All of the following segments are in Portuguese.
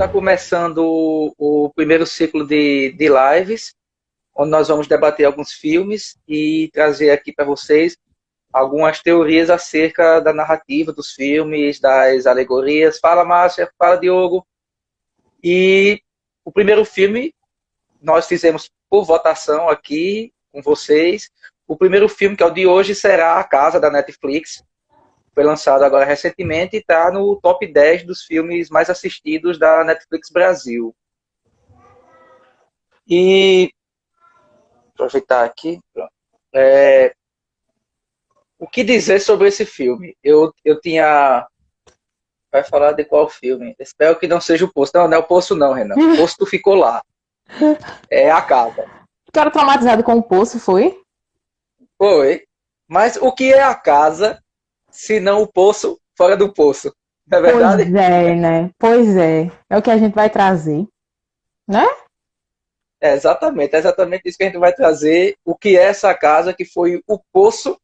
está começando o primeiro ciclo de lives, onde nós vamos debater alguns filmes e trazer aqui para vocês algumas teorias acerca da narrativa dos filmes, das alegorias. Fala, Márcia, fala, Diogo. E o primeiro filme nós fizemos por votação aqui com vocês. O primeiro filme, que é o de hoje, será A Casa, da Netflix. Foi lançado agora recentemente e está no top 10 dos filmes mais assistidos da Netflix Brasil. E aproveitar aqui. O que dizer sobre esse filme? Eu tinha. Vai falar de qual filme? Espero que não seja o Poço. Não, não é o Poço, não, Renan. O Poço tu ficou lá. É A Casa. Ficaram traumatizado com o Poço, foi? Foi. Mas o que é A Casa, se não o Poço fora do Poço? Não é verdade? Pois é, né? Pois é. É o que a gente vai trazer, né? É exatamente isso que a gente vai trazer. O que é essa casa que foi o Poço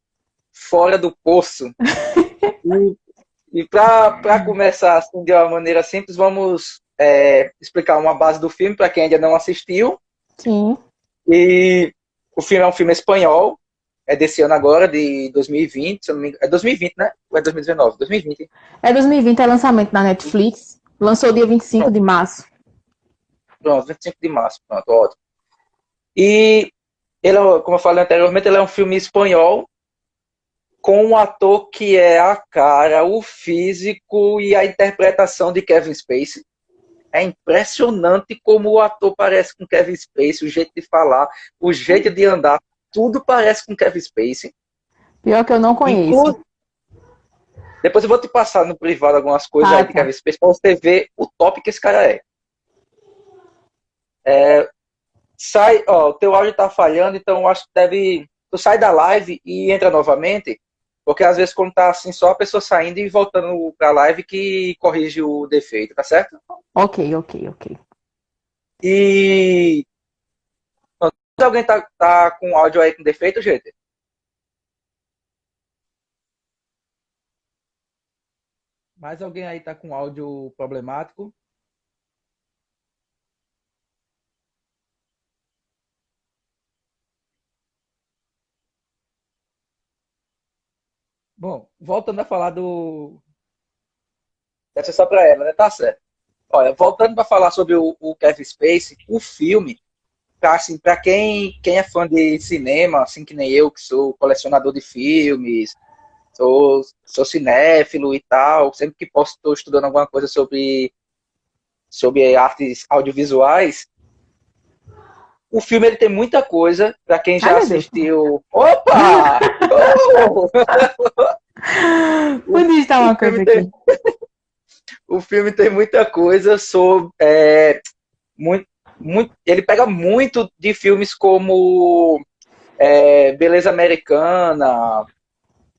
fora do Poço? E para começar assim, de uma maneira simples, vamos explicar uma base do filme para quem ainda não assistiu. Sim. E o filme é um filme espanhol, é desse ano agora, de 2020, se eu não me engano. É 2020, né? Ou é 2019? 2020. É 2020, é lançamento na Netflix. Lançou dia 25 de março. Pronto, 25 de março, pronto, ótimo. E ele, como eu falei anteriormente, ele é um filme espanhol com um ator que é a cara, o físico e a interpretação de Kevin Spacey. É impressionante como o ator parece com Kevin Spacey, o jeito de falar, o jeito de andar, tudo parece com Kevin Spacey. Pior que eu não conheço. Depois eu vou te passar no privado algumas coisas aí de Kevin Spacey para você ver o top que esse cara é. Sai, ó, o teu áudio tá falhando, então eu acho que tu sai da live e entra novamente, porque às vezes quando tá assim, só a pessoa saindo e voltando pra live que corrige o defeito, tá certo? Ok. E alguém tá com áudio aí com defeito, gente? Mais alguém aí tá com áudio problemático? Bom, voltando a falar do... Essa é só pra ela, né? Tá certo. Olha, voltando para falar sobre o Kevin Spacey, o filme, assim, para quem é fã de cinema, assim que nem eu, que sou colecionador de filmes, sou cinéfilo e tal, sempre que posso estou estudando alguma coisa sobre artes audiovisuais. O filme ele tem muita coisa, para quem Ai, já meu Deus. assistiu. Opa! Oh! Vou digitar uma coisa aqui. O filme tem muita coisa sobre. Ele pega muito de filmes como Beleza Americana,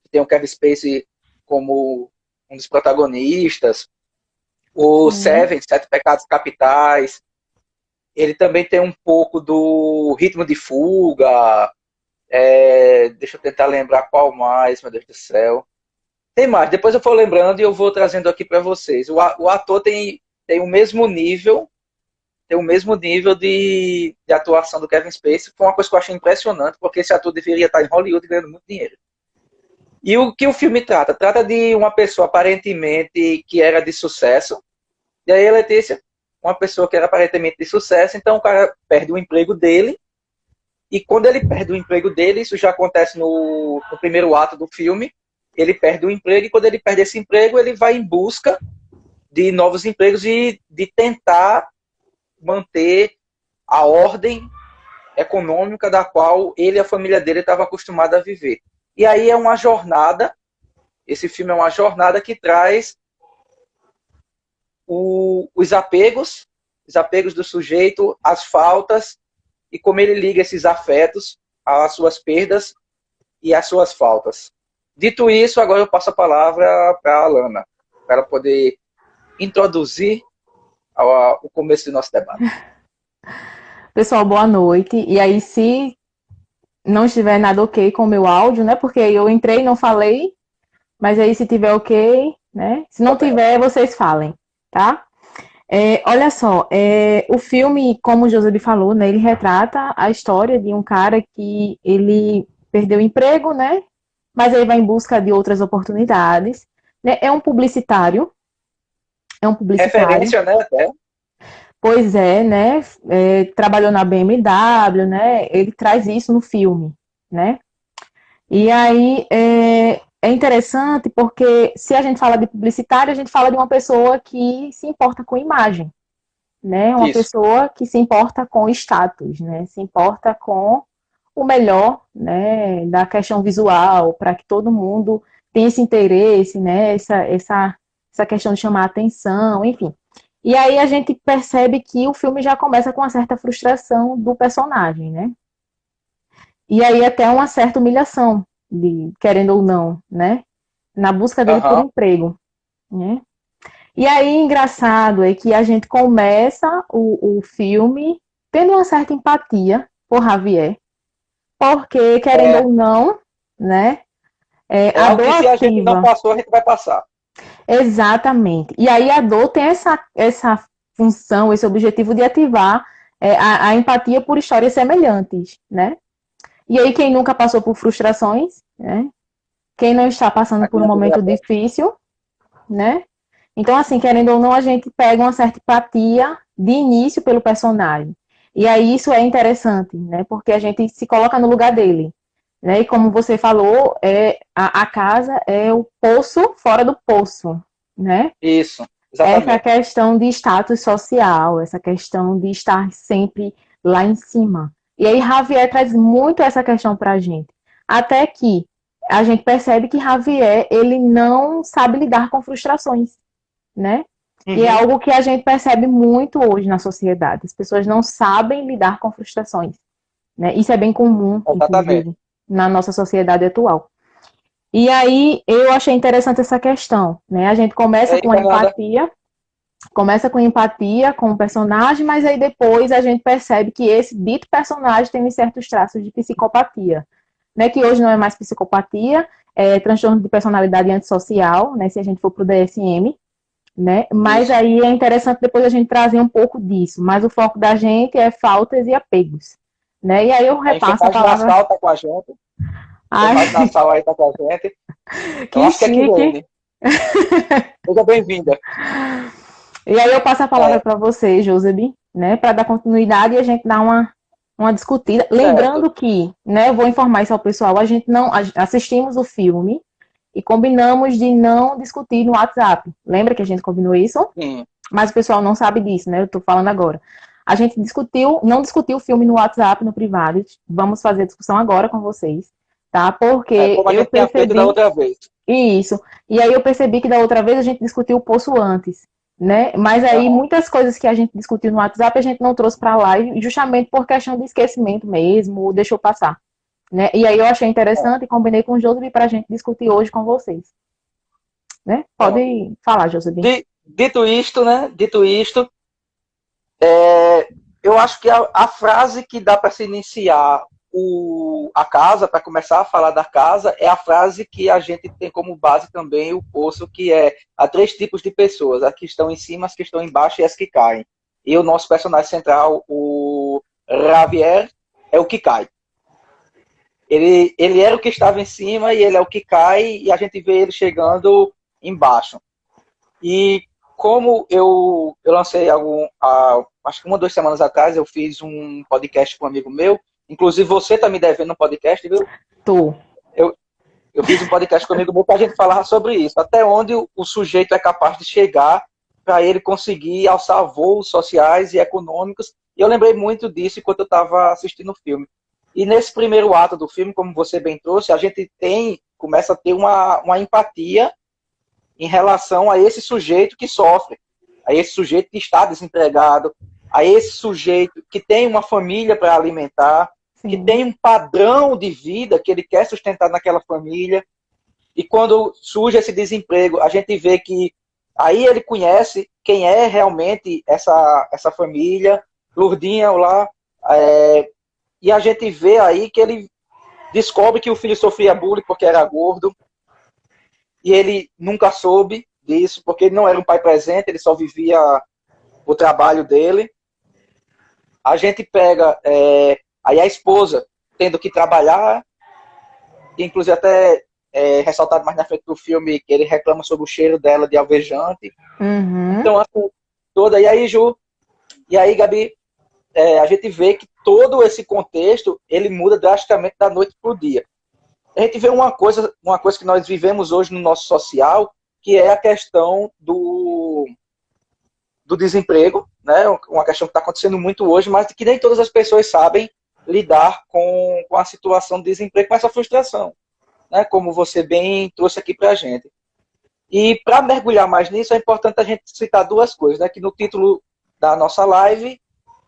que tem o Kevin Spacey como um dos protagonistas, o Seven, Sete Pecados Capitais. Ele também tem um pouco do Ritmo de Fuga. Deixa eu tentar lembrar qual mais, meu Deus do céu. Tem mais, depois eu vou lembrando e eu vou trazendo aqui para vocês. O ator tem o mesmo nível de atuação do Kevin Spacey. Foi uma coisa que eu achei impressionante, porque esse ator deveria estar em Hollywood ganhando muito dinheiro. E o que o filme trata? Trata de uma pessoa aparentemente que era de sucesso. E aí, Letícia, uma pessoa que era aparentemente de sucesso, então o cara perde o emprego dele. E quando ele perde o emprego dele, isso já acontece no primeiro ato do filme, ele perde o emprego e quando ele perde esse emprego, ele vai em busca de novos empregos e de tentar manter a ordem econômica da qual ele e a família dele estavam acostumados a viver. E aí é uma jornada, esse filme é uma jornada que traz os apegos do sujeito, as faltas, e como ele liga esses afetos às suas perdas e às suas faltas. Dito isso, agora eu passo a palavra para a Alana, para ela poder introduzir o começo do nosso debate. Pessoal, boa noite. E aí, se não estiver nada ok com o meu áudio, né? Porque eu entrei e não falei, mas aí se tiver ok, né? Se não tiver, vocês falem, tá? Olha só, o filme, como o José falou, né, ele retrata a história de um cara que ele perdeu o emprego, né, mas aí vai em busca de outras oportunidades, né, é um publicitário, Referência, né, até. pois é, né, trabalhou na BMW, né, ele traz isso no filme, né, e aí é interessante porque se a gente fala de publicitário, a gente fala de uma pessoa que se importa com imagem, né? Uma Isso. pessoa que se importa com status, né? Se importa com o melhor, né? Da questão visual, para que todo mundo tenha esse interesse, né? Essa questão de chamar a atenção, enfim. E aí a gente percebe que o filme já começa com uma certa frustração do personagem, né? E aí até uma certa humilhação, querendo ou não, né? Na busca dele por Aham. emprego, né? E aí, engraçado é que a gente começa o filme tendo uma certa empatia por Javier, porque, querendo É, ou não, né, é a algo dor que se a gente não ativa, passou, a gente vai passar. exatamente. E aí a dor tem essa função, esse objetivo de ativar a empatia por histórias semelhantes, né? E aí quem nunca passou por frustrações, né? Quem não está passando Aqui por um na primeira momento parte. difícil, né? Então, assim, querendo ou não, a gente pega uma certa empatia de início pelo personagem. E aí isso é interessante, né? Porque a gente se coloca no lugar dele. Né? E como você falou, a casa é o poço fora do poço, né? Isso, Essa exatamente. questão de status social, essa questão de estar sempre lá em cima. E aí Javier traz muito essa questão para a gente. Até que a gente percebe que Javier, ele não sabe lidar com frustrações, né? E é Uhum, algo que a gente percebe muito hoje na sociedade. As pessoas não sabem lidar com frustrações, né? Isso é bem comum, exatamente. inclusive, na nossa sociedade atual. E aí eu achei interessante essa questão, né? A gente E aí, Fernanda, começa com empatia com o personagem, mas aí depois a gente percebe que esse dito personagem tem uns certos traços de psicopatia, né? Que hoje não é mais psicopatia, é transtorno de personalidade antissocial, né? Se a gente for pro DSM, né? Mas isso. aí é interessante depois a gente trazer um pouco disso. Mas o foco da gente é faltas e apegos, né? E aí eu A repasso a enfermagem palavra. nasal tá com a gente. A enfermagem Ai, nasal aí tá com a gente. Eu que acho que é chique! Kirene. Seja bem-vinda. E aí eu passo a palavra É, para você, Josebi, né? Para dar continuidade e a gente dar uma discutida. certo. Lembrando que, né? Eu vou informar isso ao pessoal. A gente não assistimos o filme e combinamos de não discutir no WhatsApp. Lembra que a gente combinou isso? Sim. Mas o pessoal não sabe disso, né? Eu tô falando agora. A gente não discutiu o filme no WhatsApp, no privado. Vamos fazer a discussão agora com vocês, tá? É, Porque como a eu gente tinha feito da percebi outra vez. isso. E aí eu percebi que da outra vez a gente discutiu o poço antes, né? Mas aí Aham. muitas coisas que a gente discutiu no WhatsApp a gente não trouxe para a live, justamente por questão de esquecimento mesmo, deixou passar, né? E aí eu achei É, interessante e combinei com o Joseph para a gente discutir hoje com vocês, né? pronto. Pode falar, Joseph. Dito isto, né? Dito isto, eu acho que a frase que dá para se iniciar a casa, para começar a falar da casa, é a frase que a gente tem como base também o poço, que é há três tipos de pessoas, as que estão em cima, as que estão embaixo e as que caem. E o nosso personagem central, o Javier, é o que cai. Ele era o que estava em cima e ele é o que cai, e a gente vê ele chegando embaixo. E como eu lancei acho que 1 ou 2 semanas atrás, eu fiz um podcast com um amigo meu. Inclusive, você está me devendo um podcast, viu? Tô. Eu, eu fiz um podcast com um amigo meu para a gente falar sobre isso. Até onde o sujeito é capaz de chegar para ele conseguir alçar voos sociais e econômicos. E eu lembrei muito disso enquanto eu estava assistindo o filme. E nesse primeiro ato do filme, como você bem trouxe, a gente começa a ter uma empatia em relação a esse sujeito que sofre, a esse sujeito que está desempregado, a esse sujeito que tem uma família para alimentar, que Sim. tem um padrão de vida que ele quer sustentar naquela família. E quando surge esse desemprego, a gente vê que aí ele conhece quem é realmente essa família, Lourdinha lá, e a gente vê aí que ele descobre que o filho sofria bullying porque era gordo, e ele nunca soube disso, porque ele não era um pai presente, ele só vivia o trabalho dele. A gente pega aí a esposa tendo que trabalhar, inclusive até ressaltado mais na frente do filme que ele reclama sobre o cheiro dela de alvejante. Uhum. Então, assim, toda. E aí, Ju, e aí, Gabi, a gente vê que todo esse contexto ele muda drasticamente da noite para o dia. A gente vê uma coisa que nós vivemos hoje no nosso social, que é a questão do desemprego, né? Uma questão que está acontecendo muito hoje, mas que nem todas as pessoas sabem lidar com a situação de desemprego, com essa frustração, né? Como você bem trouxe aqui para a gente. E para mergulhar mais nisso, é importante a gente citar duas coisas, né? Que no título da nossa live,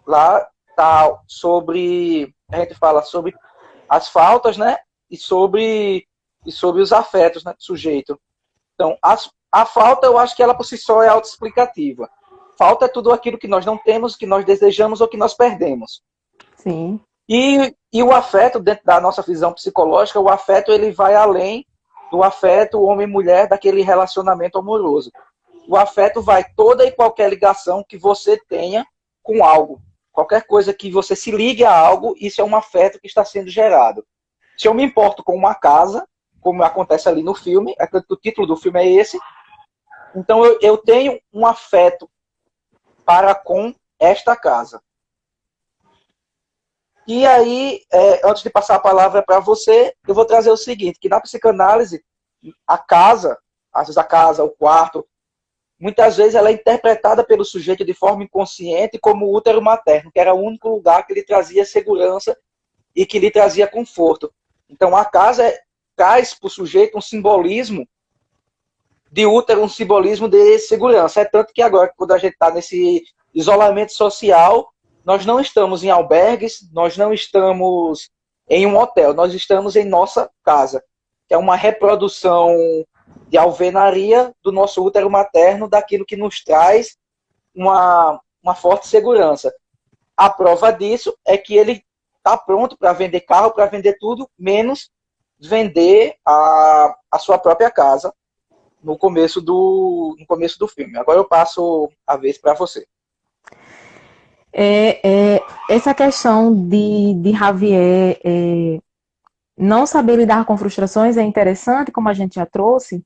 lá tá sobre, a gente fala sobre as faltas, né? E sobre os afetos, né, do sujeito. Então, a falta, eu acho que ela por si só é autoexplicativa. Falta é tudo aquilo que nós não temos, que nós desejamos ou que nós perdemos. Sim. E o afeto, dentro da nossa visão psicológica, o afeto ele vai além do afeto homem e mulher daquele relacionamento amoroso. O afeto vai toda e qualquer ligação que você tenha com algo. Qualquer coisa que você se ligue a algo, isso é um afeto que está sendo gerado. Se eu me importo com uma casa, como acontece ali no filme, o título do filme é esse, então eu tenho um afeto para com esta casa. E aí, antes de passar a palavra para você, eu vou trazer o seguinte, que na psicanálise, a casa, às vezes a casa, o quarto, muitas vezes ela é interpretada pelo sujeito de forma inconsciente como o útero materno, que era o único lugar que lhe trazia segurança e que lhe trazia conforto. Então a casa traz para o sujeito um simbolismo de útero, um simbolismo de segurança. É tanto que agora, quando a gente está nesse isolamento social, nós não estamos em albergues, nós não estamos em um hotel, nós estamos em nossa casa, que é uma reprodução de alvenaria do nosso útero materno, daquilo que nos traz uma forte segurança. A prova disso é que ele está pronto para vender carro, para vender tudo, menos vender a sua própria casa no começo do filme. Agora eu passo a vez para você. Essa questão de Javier não saber lidar com frustrações é interessante, como a gente já trouxe,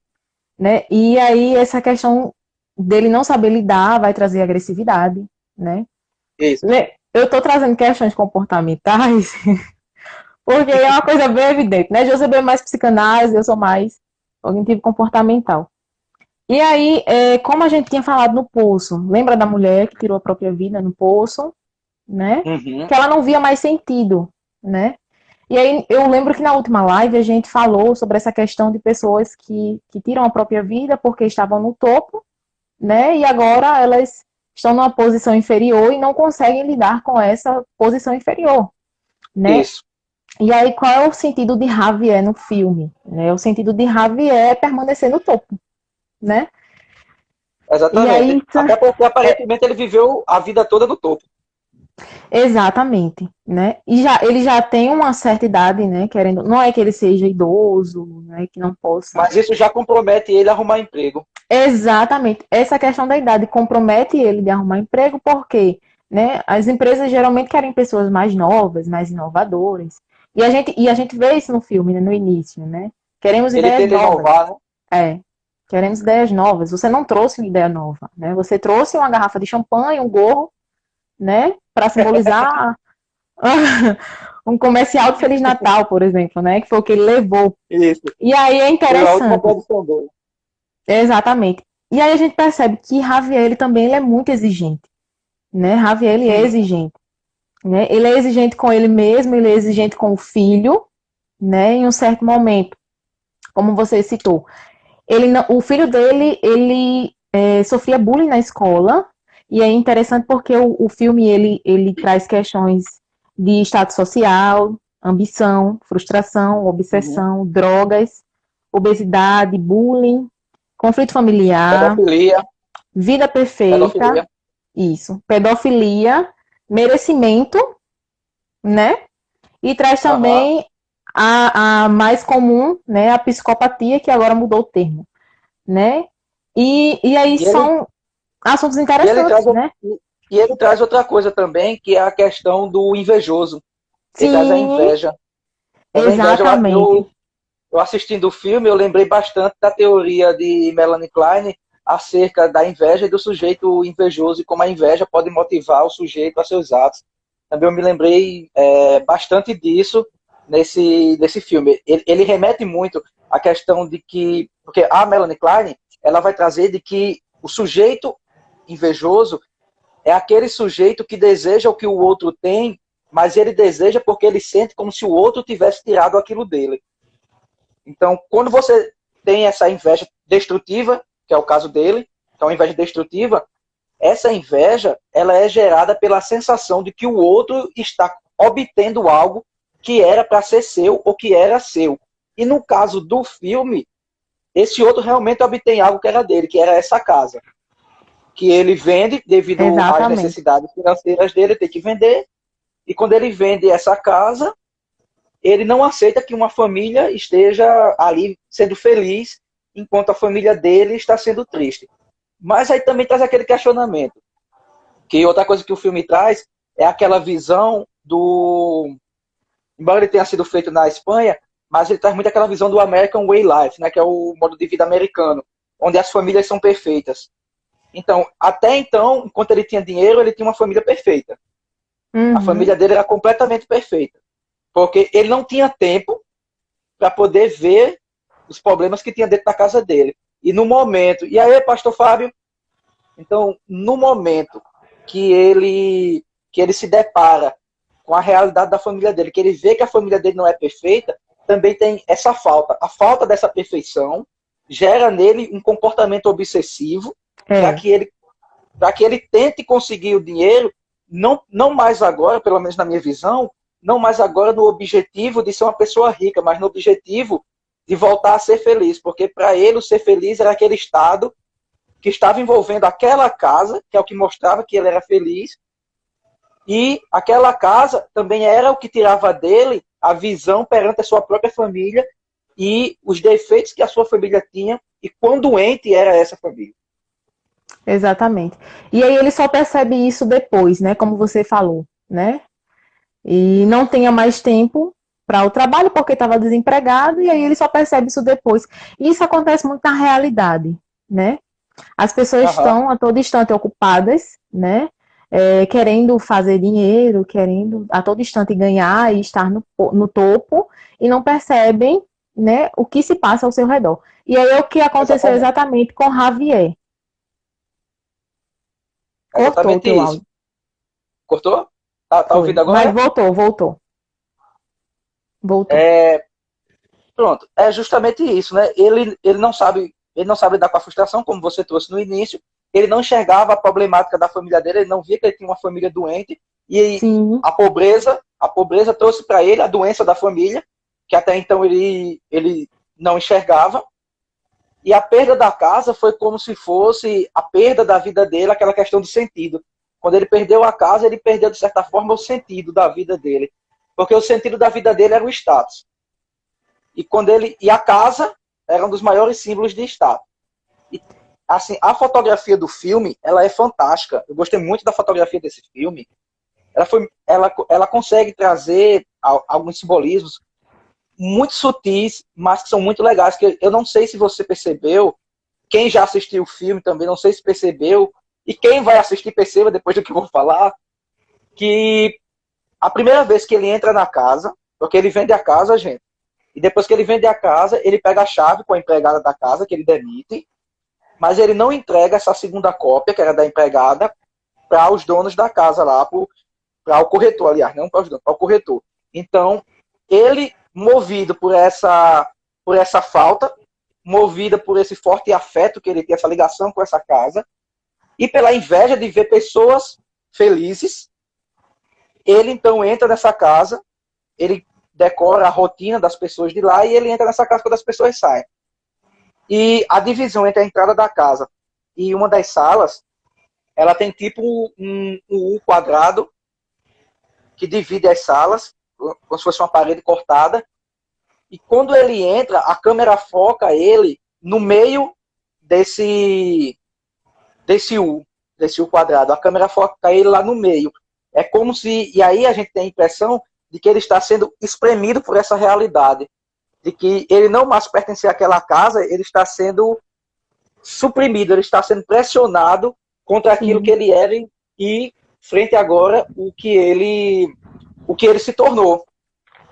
né? E aí essa questão dele não saber lidar vai trazer agressividade, né? Isso. Eu estou trazendo questões comportamentais porque é uma coisa bem evidente, né? José é mais psicanálise, eu sou mais cognitivo comportamental. E aí, como a gente tinha falado no Poço, lembra da mulher que tirou a própria vida no Poço, né? Uhum. Que ela não via mais sentido, né? E aí eu lembro que na última live a gente falou sobre essa questão de pessoas que tiram a própria vida porque estavam no topo, né? E agora elas estão numa posição inferior e não conseguem lidar com essa posição inferior, né? Isso. E aí qual é o sentido de Javier no filme? Né? O sentido de Javier é permanecer no topo, né? Exatamente. Aí, até porque aparentemente ele viveu a vida toda no topo. Exatamente, né? E ele já tem uma certa idade, né? Querendo, não é que ele seja idoso, né? Que não possa. Mas isso já compromete ele a arrumar emprego. Exatamente. Essa questão da idade compromete ele de arrumar emprego, porque, né? As empresas geralmente querem pessoas mais novas, mais inovadoras. E a gente vê isso no filme, né? No início, né? Queremos Ele ideias tenta novas. inovar, né? Queremos ideias novas. Você não trouxe uma ideia nova, né? Você trouxe uma garrafa de champanhe, um gorro, né? Para simbolizar um comercial de Feliz Natal, por exemplo, né? Que foi o que ele levou. Isso. E aí é interessante. Dele. Exatamente. E aí a gente percebe que Javier ele também ele é muito exigente, né? Javier ele é exigente, né? Ele é exigente com ele mesmo, ele é exigente com o filho, né? Em um certo momento, como você citou, o filho dele ele sofria bullying na escola. E é interessante porque o filme ele traz questões de status social, ambição, frustração, obsessão, drogas, obesidade, bullying, conflito familiar, pedofilia, vida perfeita, pedofilia, merecimento, né? E traz também a mais comum, né? A psicopatia, que agora mudou o termo, né? E aí são assuntos interessantes, né? E ele traz outra coisa também, que é a questão do invejoso. Ele traz a Sim, inveja. Mas a inveja, exatamente. eu assistindo o filme, eu lembrei bastante da teoria de Melanie Klein acerca da inveja e do sujeito invejoso e como a inveja pode motivar o sujeito a seus atos. Também eu me lembrei bastante disso nesse filme. Ele remete muito à questão de que, porque a Melanie Klein, ela vai trazer de que o sujeito invejoso é aquele sujeito que deseja o que o outro tem, mas ele deseja porque ele sente como se o outro tivesse tirado aquilo dele. Então, quando você tem essa inveja destrutiva, que é o caso dele, que é uma inveja destrutiva, essa inveja ela é gerada pela sensação de que o outro está obtendo algo que era para ser seu ou que era seu. E no caso do filme, esse outro realmente obtém algo que era dele, que era essa casa. Que ele vende devido às Exatamente. necessidades financeiras dele, tem que vender. E quando ele vende essa casa, ele não aceita que uma família esteja ali sendo feliz, enquanto a família dele está sendo triste. Mas aí também traz aquele questionamento, que outra coisa que o filme traz é aquela visão do... Embora ele tenha sido feito na Espanha, mas ele traz muito aquela visão do American Way Life, né, que é o modo de vida americano, onde as famílias são perfeitas. Então, até então, enquanto ele tinha dinheiro, ele tinha uma família perfeita. A Uhum, família dele era completamente perfeita. Porque ele não tinha tempo para poder ver os problemas que tinha dentro da casa dele. E no momento, e aí, pastor Fábio, então, no momento que ele se depara com a realidade da família dele, que ele vê que a família dele não é perfeita, também tem essa falta. A falta dessa perfeição gera nele um comportamento obsessivo para é, que ele tente conseguir o dinheiro, não mais agora, pelo menos na minha visão, não mais agora no objetivo de ser uma pessoa rica, mas no objetivo de voltar a ser feliz, porque para ele o ser feliz era aquele estado que estava envolvendo aquela casa, que é o que mostrava que ele era feliz, e aquela casa também era o que tirava dele a visão perante a sua própria família e os defeitos que a sua família tinha e quão doente era essa família. exatamente. E aí ele só percebe isso depois, né? Como você falou, né? E não tinha mais tempo para o trabalho porque estava desempregado e aí ele só percebe isso depois. E isso acontece muito na realidade, né? As pessoas Aham, estão a todo instante ocupadas, né? Querendo fazer dinheiro, querendo a todo instante ganhar e estar no topo e não percebem, né, o que se passa ao seu redor. E aí é o que aconteceu exatamente. exatamente com Javier. É Cortou o exatamente teu isso. áudio. Cortou? Tá ouvindo Foi. Mas agora? voltou. Voltou. É, pronto. É justamente isso, né? Ele não sabe lidar com a frustração, como você trouxe no início. Ele não enxergava a problemática da família dele, ele não via que ele tinha uma família doente e Sim, a pobreza trouxe para ele a doença da família, que até então ele não enxergava. E a perda da casa foi como se fosse a perda da vida dele, aquela questão do sentido. Quando ele perdeu a casa, ele perdeu, de certa forma, o sentido da vida dele. Porque o sentido da vida dele era o status. E a casa era um dos maiores símbolos de status. E, assim, a fotografia do filme, ela é fantástica. Eu gostei muito da fotografia desse filme. Ela consegue trazer alguns simbolismos muito sutis, mas que são muito legais. Que eu não sei se você percebeu, quem já assistiu o filme também, não sei se percebeu, e quem vai assistir perceba depois do que eu vou falar, que a primeira vez que ele entra na casa, porque ele vende a casa, gente, e depois que ele vende a casa, ele pega a chave com a empregada da casa, que ele demite, mas ele não entrega essa segunda cópia, que era da empregada, para os donos da casa lá, para o corretor, aliás, não para os donos, para o corretor. Então, ele, movido por essa falta, movida por esse forte afeto que ele tem, essa ligação com essa casa, e pela inveja de ver pessoas felizes, ele então entra nessa casa, ele decora a rotina das pessoas de lá e ele entra nessa casa quando as pessoas saem. E a divisão entre a entrada da casa e uma das salas, ela tem tipo um U quadrado que divide as salas, como se fosse uma parede cortada. E quando ele entra, a câmera foca ele no meio desse U. desse U quadrado, a câmera foca ele lá no meio. É como se, e aí a gente tem a impressão de que ele está sendo espremido por essa realidade, de que ele não mais pertence àquela casa, ele está sendo suprimido, ele está sendo pressionado contra aquilo que ele era e frente agora o que ele se tornou.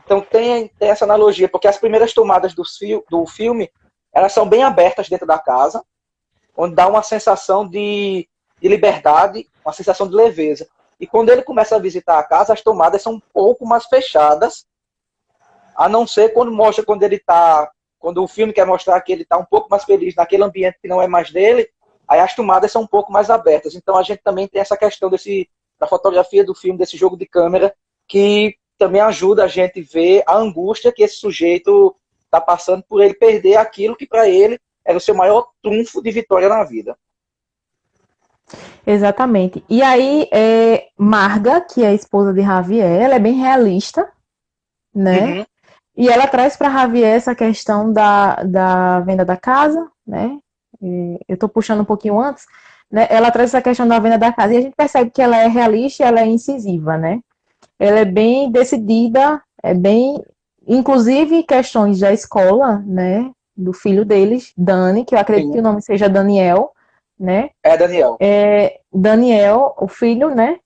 Então tem essa analogia, porque as primeiras tomadas do filme, elas são bem abertas dentro da casa, onde dá uma sensação de liberdade, uma sensação de leveza. E quando ele começa a visitar a casa, as tomadas são um pouco mais fechadas, a não ser quando mostra quando o filme quer mostrar que ele está um pouco mais feliz naquele ambiente que não é mais dele, aí as tomadas são um pouco mais abertas. Então a gente também tem essa questão da fotografia do filme, desse jogo de câmera, que também ajuda a gente a ver a angústia que esse sujeito está passando por ele perder aquilo que para ele era o seu maior trunfo de vitória na vida. Exatamente. E aí, Marga, que é a esposa de Javier, ela é bem realista, né? Uhum. E ela traz para Javier essa questão da venda da casa, né? Eu estou puxando um pouquinho antes, né? Ela traz essa questão da venda da casa e a gente percebe que ela é realista e ela é incisiva, né? Ela é bem decidida, inclusive questões da escola, né? Do filho deles, Dani, que eu acredito que o nome seja Daniel, né? É, Daniel. Daniel, o filho, né?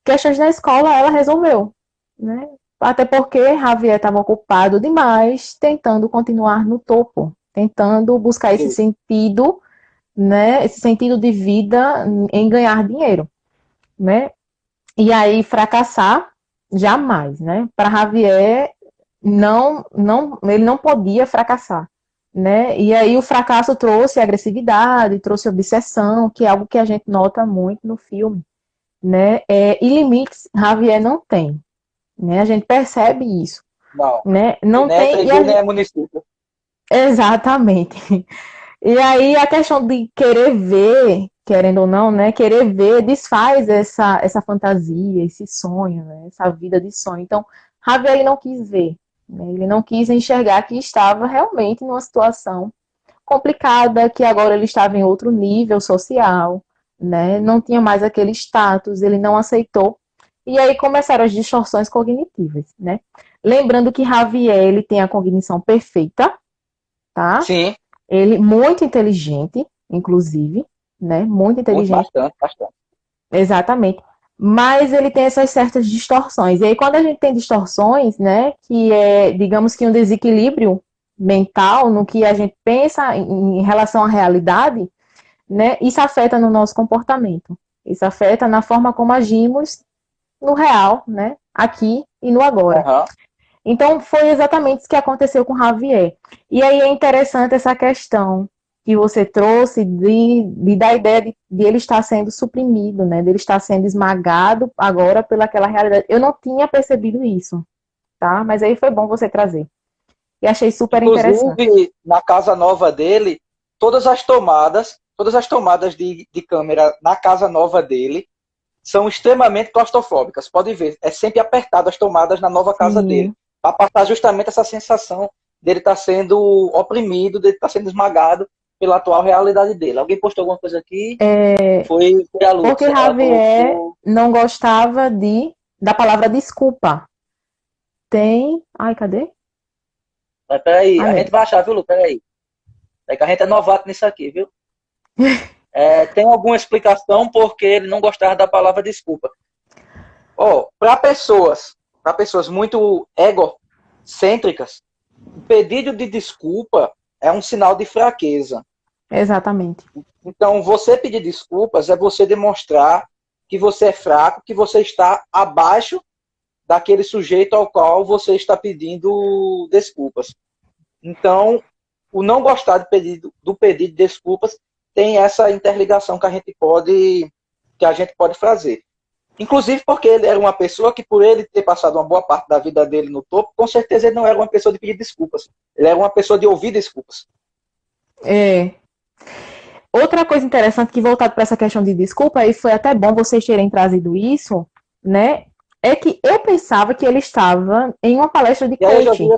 Questões da escola ela resolveu, né? Até porque Javier estava ocupado demais tentando continuar no topo, tentando buscar esse sentido, né? Esse sentido de vida em ganhar dinheiro, né? E aí fracassar jamais, né? Para Javier ele não podia fracassar, né? E aí o fracasso trouxe agressividade, trouxe obsessão, que é algo que a gente nota muito no filme, né? E limites Javier não tem, né? A gente percebe isso, Não. né? Não nem tem. Nem é município. Exatamente. E aí a questão de querer ver, querendo ou não, né? Querer ver desfaz essa fantasia, esse sonho, né? Essa vida de sonho. Então, Javier ele não quis ver, né? Ele não quis enxergar que estava realmente numa situação complicada, que agora ele estava em outro nível social, né? Não tinha mais aquele status, ele não aceitou. E aí começaram as distorções cognitivas, né? Lembrando que Javier ele tem a cognição perfeita, tá? Sim. Ele muito inteligente, inclusive, né? Muito inteligente. Bastante. Exatamente. Mas ele tem essas certas distorções. E aí, quando a gente tem distorções, né, que é, digamos que um desequilíbrio mental no que a gente pensa em relação à realidade, né, isso afeta no nosso comportamento. Isso afeta na forma como agimos no real, né, aqui e no agora. Uhum. Então, foi exatamente isso que aconteceu com Javier. E aí é interessante essa questão que você trouxe da ideia de ele estar sendo suprimido, né? De ele estar sendo esmagado agora pelaquela realidade. Eu não tinha percebido isso, tá? Mas aí foi bom você trazer. E achei super interessante. Inclusive, na casa nova dele, todas as tomadas de câmera na casa nova dele são extremamente claustrofóbicas. Pode ver, é sempre apertado as tomadas na nova casa dele, para passar justamente essa sensação dele estar sendo oprimido, dele estar sendo esmagado pela atual realidade dele. Alguém postou alguma coisa aqui? Foi a Lúcia. Porque Javier não gostava da palavra desculpa. Tem... Ai, cadê? Mas peraí, a gente vai achar, viu, Lu? Peraí. É que a gente é novato nisso aqui, viu? Tem alguma explicação porque ele não gostava da palavra desculpa. Para pessoas muito egocêntricas, o pedido de desculpa é um sinal de fraqueza. Exatamente. Então, você pedir desculpas é você demonstrar que você é fraco, que você está abaixo daquele sujeito ao qual você está pedindo desculpas. Então, o não gostar do pedido de desculpas tem essa interligação que a gente pode fazer. Inclusive porque ele era uma pessoa que, por ele ter passado uma boa parte da vida dele no topo, com certeza ele não era uma pessoa de pedir desculpas. Ele era uma pessoa de ouvir desculpas. Outra coisa interessante que voltado para essa questão de desculpa, e foi até bom vocês terem trazido isso, né? É que eu pensava que ele estava em uma palestra de coaching.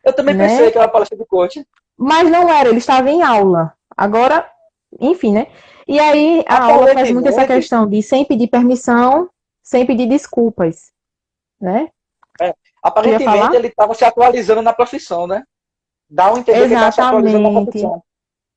Eu também pensei que era uma palestra de coaching. Mas não era, ele estava em aula. Agora, enfim, né? E aí a aula faz muito essa Aparentemente, questão de sem pedir permissão, sem pedir desculpas, né? é, Tu ia aparentemente falar? ele estava se atualizando na profissão, né? Dá a entender que ele está se atualizando na Exatamente. profissão.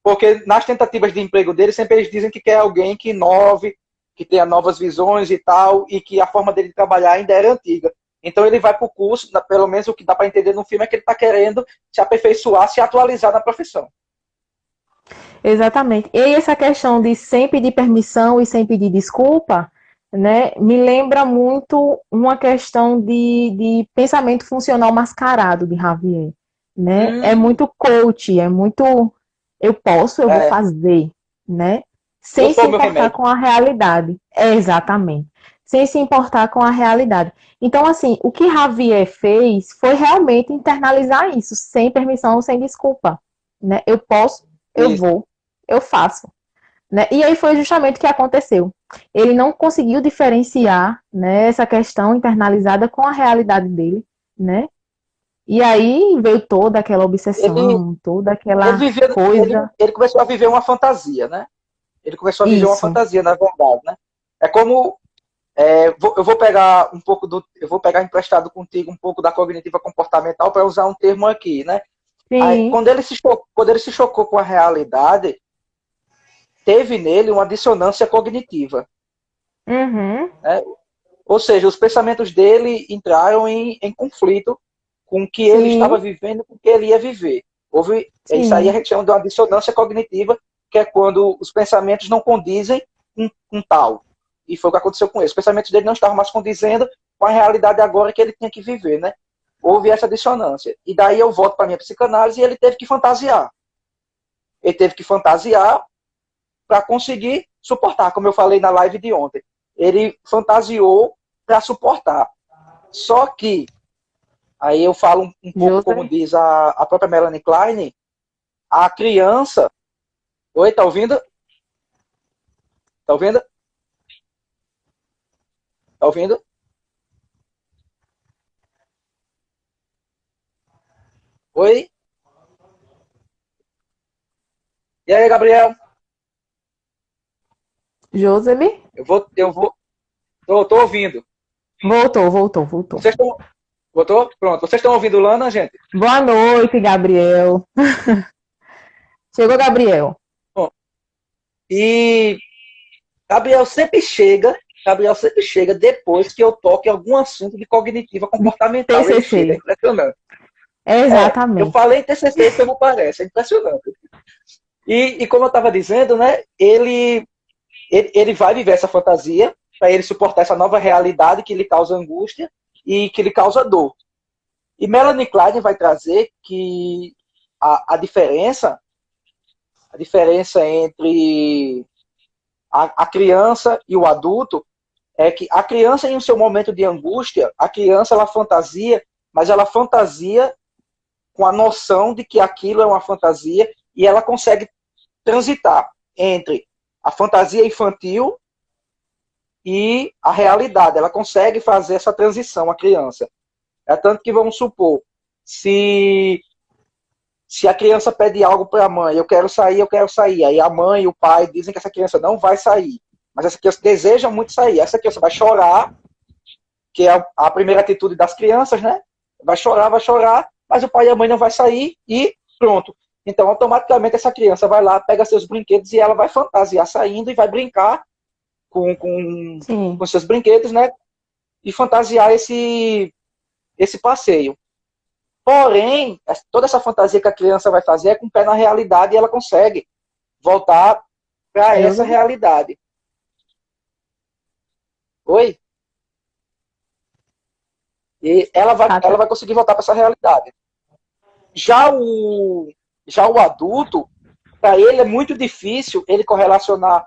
Porque nas tentativas de emprego dele, sempre eles dizem que quer alguém que inove, que tenha novas visões e tal, e que a forma dele de trabalhar ainda era antiga. Então ele vai para o curso, pelo menos o que dá para entender no filme é que ele está querendo se aperfeiçoar, se atualizar na profissão. Exatamente. E essa questão de sem pedir permissão e sem pedir desculpa, né, me lembra muito uma questão de pensamento funcional mascarado de Javier, né? É Hum, muito coach, é muito eu posso, eu vou é, fazer, né? eu Sem se sou o meu importar remédio. com a realidade. É, exatamente. Sem se importar com a realidade. Então, assim, o que Javier fez foi realmente internalizar isso, sem permissão, sem desculpa, né? Eu posso, eu Isso. vou, eu faço, né? E aí foi justamente o que aconteceu. Ele não conseguiu diferenciar, né, essa questão internalizada com a realidade dele, né? E aí veio toda aquela Ele, obsessão, toda ele, aquela vivia, coisa. ele começou a viver uma fantasia, né? Ele começou a viver uma Isso. fantasia, na verdade, né? É como eu vou pegar um pouco eu vou pegar emprestado contigo um pouco da cognitiva comportamental para usar um termo aqui, né? Aí, Sim. quando ele se chocou com a realidade, teve nele uma dissonância cognitiva, Uhum. né? Ou seja, os pensamentos dele entraram em conflito com o que ele estava Sim. vivendo e com o que ele ia viver. Isso aí a Sim. gente chama de uma dissonância cognitiva, que é quando os pensamentos não condizem com tal. E foi o que aconteceu com ele. Os pensamentos dele não estavam mais condizendo com a realidade agora que ele tinha que viver, né? Houve essa dissonância. E daí eu volto para a minha psicanálise e ele teve que fantasiar. Ele teve que fantasiar para conseguir suportar, como eu falei na live de ontem. Ele fantasiou para suportar. Só que, aí eu falo um pouco como José. diz a própria Melanie Klein, a criança. Oi, tá ouvindo? Tá ouvindo? Tá ouvindo? Oi? E aí, Gabriel? José. Tô ouvindo. Voltou, voltou, voltou. Vocês estão, botou? Pronto. Vocês estão ouvindo Lana, gente? Boa noite, Gabriel. Chegou, Gabriel. Bom, e Gabriel sempre chega depois que eu toque algum assunto de cognitiva De comportamental. Ele chega, é TCC. impressionante. Eu Exatamente. falei em TCC, você não parece, é impressionante. E como eu estava dizendo, né, ele vai viver essa fantasia para ele suportar essa nova realidade que lhe causa angústia e que lhe causa dor. E Melanie Klein vai trazer que a diferença entre a criança e o adulto é que a criança, em seu momento de angústia, a criança ela fantasia, mas ela fantasia com a noção de que aquilo é uma fantasia e ela consegue transitar entre a fantasia infantil e a realidade. Ela consegue fazer essa transição, a criança. É tanto que vamos supor, se se a criança pede algo para a mãe, eu quero sair, eu quero sair. Aí a mãe e o pai dizem que essa criança não vai sair. Mas essa criança deseja muito sair. Essa criança vai chorar, que é a primeira atitude das crianças, né? Vai chorar, mas o pai e a mãe não vai sair e pronto. Então, automaticamente, essa criança vai lá, pega seus brinquedos e ela vai fantasiar saindo e vai brincar com Sim. seus brinquedos, né? E fantasiar esse passeio. Porém, toda essa fantasia que a criança vai fazer é com o pé na realidade e ela consegue voltar para essa José. realidade. Oi? E ela vai conseguir voltar para essa realidade. Já o, já o adulto, para ele é muito difícil ele correlacionar,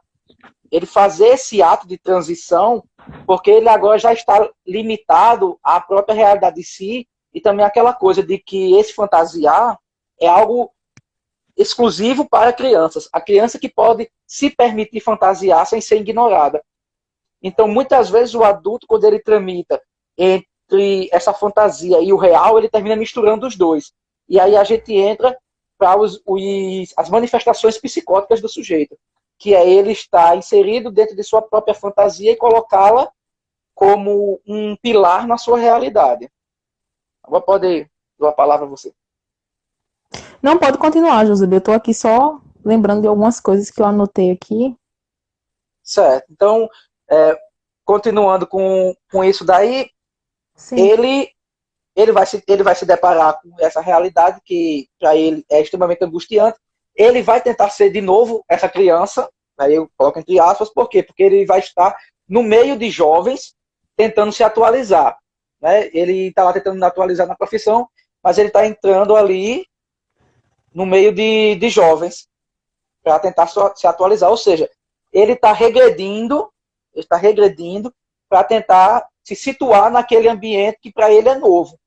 ele fazer esse ato de transição, porque ele agora já está limitado à própria realidade de si e também aquela coisa de que esse fantasiar é algo exclusivo para crianças. A criança que pode se permitir fantasiar sem ser ignorada. Então, muitas vezes, o adulto, quando ele tramita entre essa fantasia e o real, ele termina misturando os dois. E aí a gente entra para as manifestações psicóticas do sujeito. que é ele estar inserido dentro de sua própria fantasia e colocá-la como um pilar na sua realidade. Agora pode dar a palavra a você. Não, pode continuar, José. Eu estou aqui só lembrando de algumas coisas que eu anotei aqui. Certo. Então, continuando com isso daí, Sim. ele vai se deparar com essa realidade que para ele é extremamente angustiante. Ele vai tentar ser de novo essa criança, aí eu coloco entre aspas, por quê? Porque ele vai estar no meio de jovens tentando se atualizar. Né? Ele está lá tentando se atualizar na profissão, mas ele está entrando ali no meio de jovens para tentar se atualizar. Ou seja, ele está regredindo para tentar se situar naquele ambiente que para ele é novo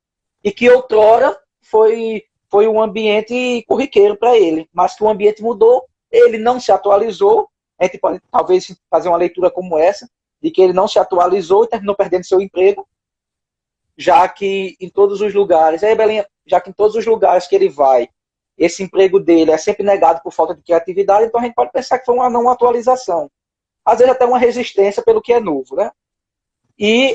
e que outrora foi um ambiente corriqueiro para ele, mas que o ambiente mudou, ele não se atualizou. A gente pode talvez fazer uma leitura como essa, de que ele não se atualizou e terminou perdendo seu emprego, já que em todos os lugares, Belinha, já que em todos os lugares que ele vai, esse emprego dele é sempre negado por falta de criatividade, então a gente pode pensar que foi uma não atualização. Às vezes até uma resistência pelo que é novo, né? E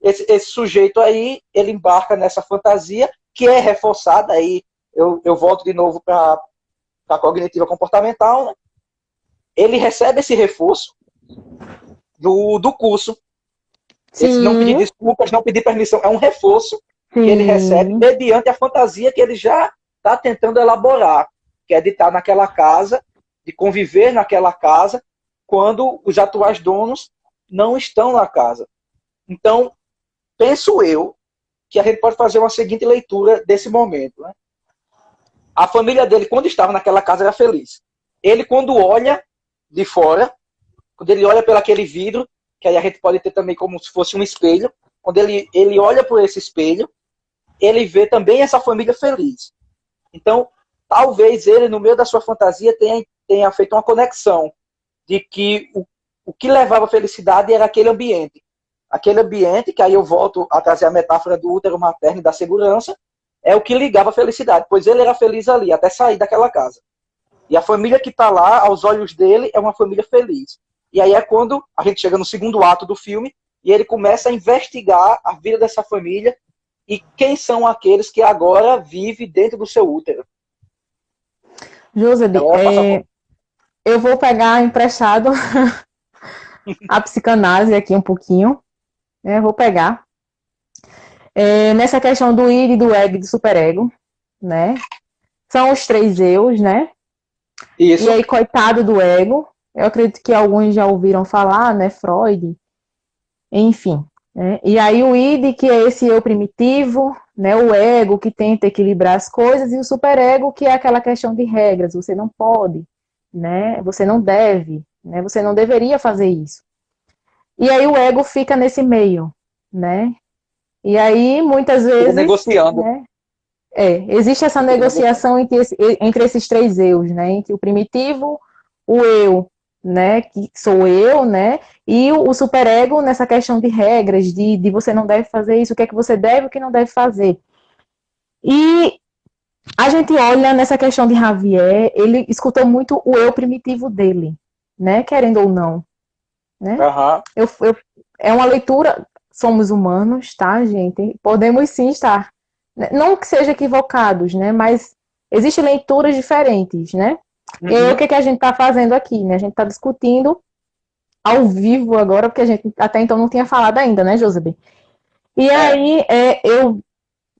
esse sujeito aí, ele embarca nessa fantasia, que é reforçada, aí eu volto de novo para a cognitiva comportamental, né? Ele recebe esse reforço do curso. Sim. Esse não pedir desculpas, não pedir permissão, é um reforço que ele recebe mediante a fantasia que ele já está tentando elaborar, que é de estar naquela casa, de conviver naquela casa, quando os atuais donos não estão na casa. Então, penso eu que a gente pode fazer uma seguinte leitura desse momento. Né? A família dele, quando estava naquela casa, era feliz. Ele, quando olha de fora, quando ele olha pelo aquele vidro, que aí a gente pode ter também como se fosse um espelho, quando ele olha por esse espelho, ele vê também essa família feliz. Então, talvez ele, no meio da sua fantasia, tenha feito uma conexão de que o que levava a felicidade era aquele ambiente. Aquele ambiente, que aí eu volto a trazer a metáfora do útero materno e da segurança, é o que ligava a felicidade, pois ele era feliz ali, até sair daquela casa. E a família que está lá, aos olhos dele, é uma família feliz. E aí é quando a gente chega no segundo ato do filme, e ele começa a investigar a vida dessa família e quem são aqueles que agora vivem dentro do seu útero. José, eu vou pegar emprestado a psicanálise aqui um pouquinho. Vou pegar. Nessa questão do id, do ego e do superego, né? São os 3 eus, né? Isso. E aí, coitado do ego. Eu acredito que alguns já ouviram falar, né? Freud. Enfim. Né? E aí o id, que é esse eu primitivo, né? O ego, que tenta equilibrar as coisas, e o superego, que é aquela questão de regras. Você não pode, né? Você não deve, né? Você não deveria fazer isso. E aí o ego fica nesse meio, né? E aí, muitas vezes... negociando. Né? Existe essa negociação entre esses 3 eus, né? Entre o primitivo, o eu, né? Que sou eu, né? E o superego nessa questão de regras, de você não deve fazer isso, o que é que você deve e o que não deve fazer. E a gente olha nessa questão de Javier, ele escutou muito o eu primitivo dele, né? Querendo ou não. Né? Uhum. É uma leitura, somos humanos, tá, gente? Podemos sim estar, não que sejam equivocados, né? Mas existem leituras diferentes, né? Uhum. E aí, o que a gente está fazendo aqui, né? A gente está discutindo ao vivo agora, porque a gente até então não tinha falado ainda, né, José? E aí, eu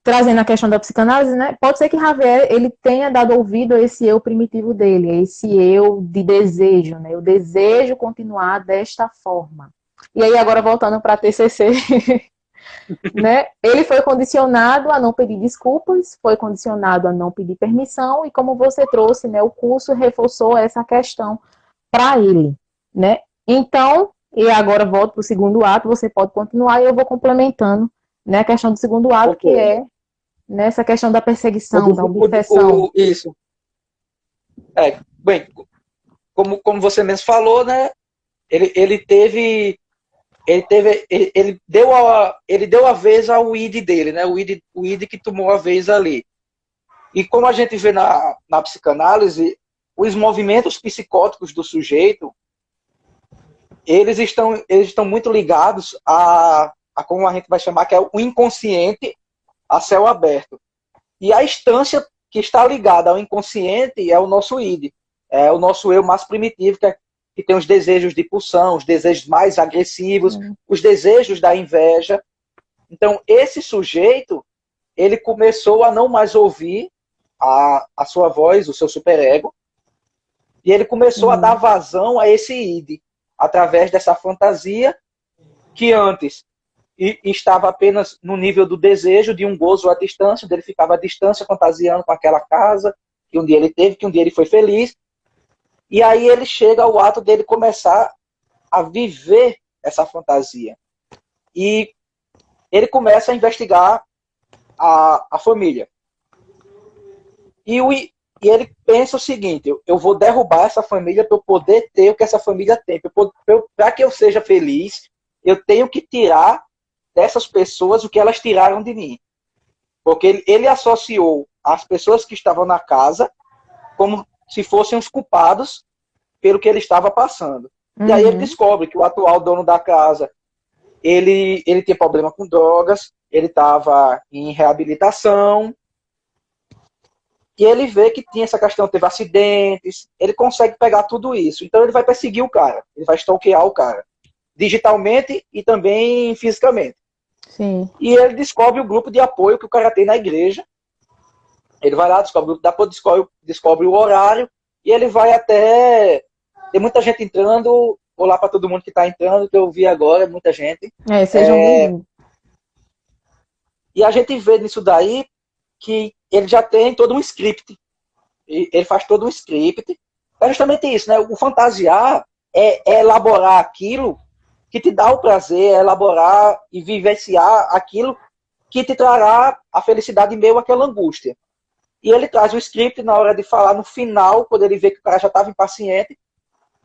trazendo a questão da psicanálise, né? Pode ser que Javier, ele tenha dado ouvido a esse eu primitivo dele, a esse eu de desejo, né? Eu desejo continuar desta forma. E aí, agora voltando para a TCC, né? Ele foi condicionado a não pedir desculpas, foi condicionado a não pedir permissão, e como você trouxe, né? O curso reforçou essa questão para ele, né? Então, e agora volto para o segundo ato, você pode continuar e eu vou complementando, né? A questão do segundo ato, que é nessa questão da perseguição, da obsessão. Isso. Bem, como você mesmo falou, né? Ele deu a vez ao id dele, né? O id que tomou a vez ali. E como a gente vê na psicanálise, os movimentos psicóticos do sujeito, eles estão muito ligados a como a gente vai chamar, que é o inconsciente a céu aberto. E a instância que está ligada ao inconsciente é o nosso id, é o nosso eu mais primitivo, que tem os desejos de pulsão, os desejos mais agressivos, os desejos da inveja. Então, esse sujeito, ele começou a não mais ouvir a sua voz, o seu superego, e ele começou a dar vazão a esse id, através dessa fantasia que antes estava apenas no nível do desejo, de um gozo à distância, onde ele ficava à distância fantasiando com aquela casa que um dia ele teve, que um dia ele foi feliz. E aí ele chega ao ato dele começar a viver essa fantasia. E ele começa a investigar a família. E ele pensa o seguinte: eu vou derrubar essa família para eu poder ter o que essa família tem. Para que eu seja feliz, eu tenho que tirar dessas pessoas o que elas tiraram de mim. Porque ele associou as pessoas que estavam na casa como se fossem os culpados pelo que ele estava passando. E aí ele descobre que o atual dono da casa, ele tinha problema com drogas, ele estava em reabilitação, e ele vê que tinha essa questão, teve acidentes, ele consegue pegar tudo isso. Então ele vai perseguir o cara, ele vai stalkear o cara, digitalmente e também fisicamente. Sim. E ele descobre o grupo de apoio que o cara tem na igreja. Ele vai lá, descobre o grupo de apoio, descobre o horário, e ele vai até... Tem muita gente entrando. Olá para todo mundo que está entrando, que eu vi agora, muita gente. Sejam bem-vindos. E a gente vê nisso daí que ele já tem todo um script. Ele faz todo um script. É justamente isso, né? O fantasiar é elaborar aquilo que te dá o prazer, é elaborar e vivenciar aquilo que te trará a felicidade em meio àquela angústia. E ele traz o script na hora de falar no final, quando ele vê que o cara já estava impaciente,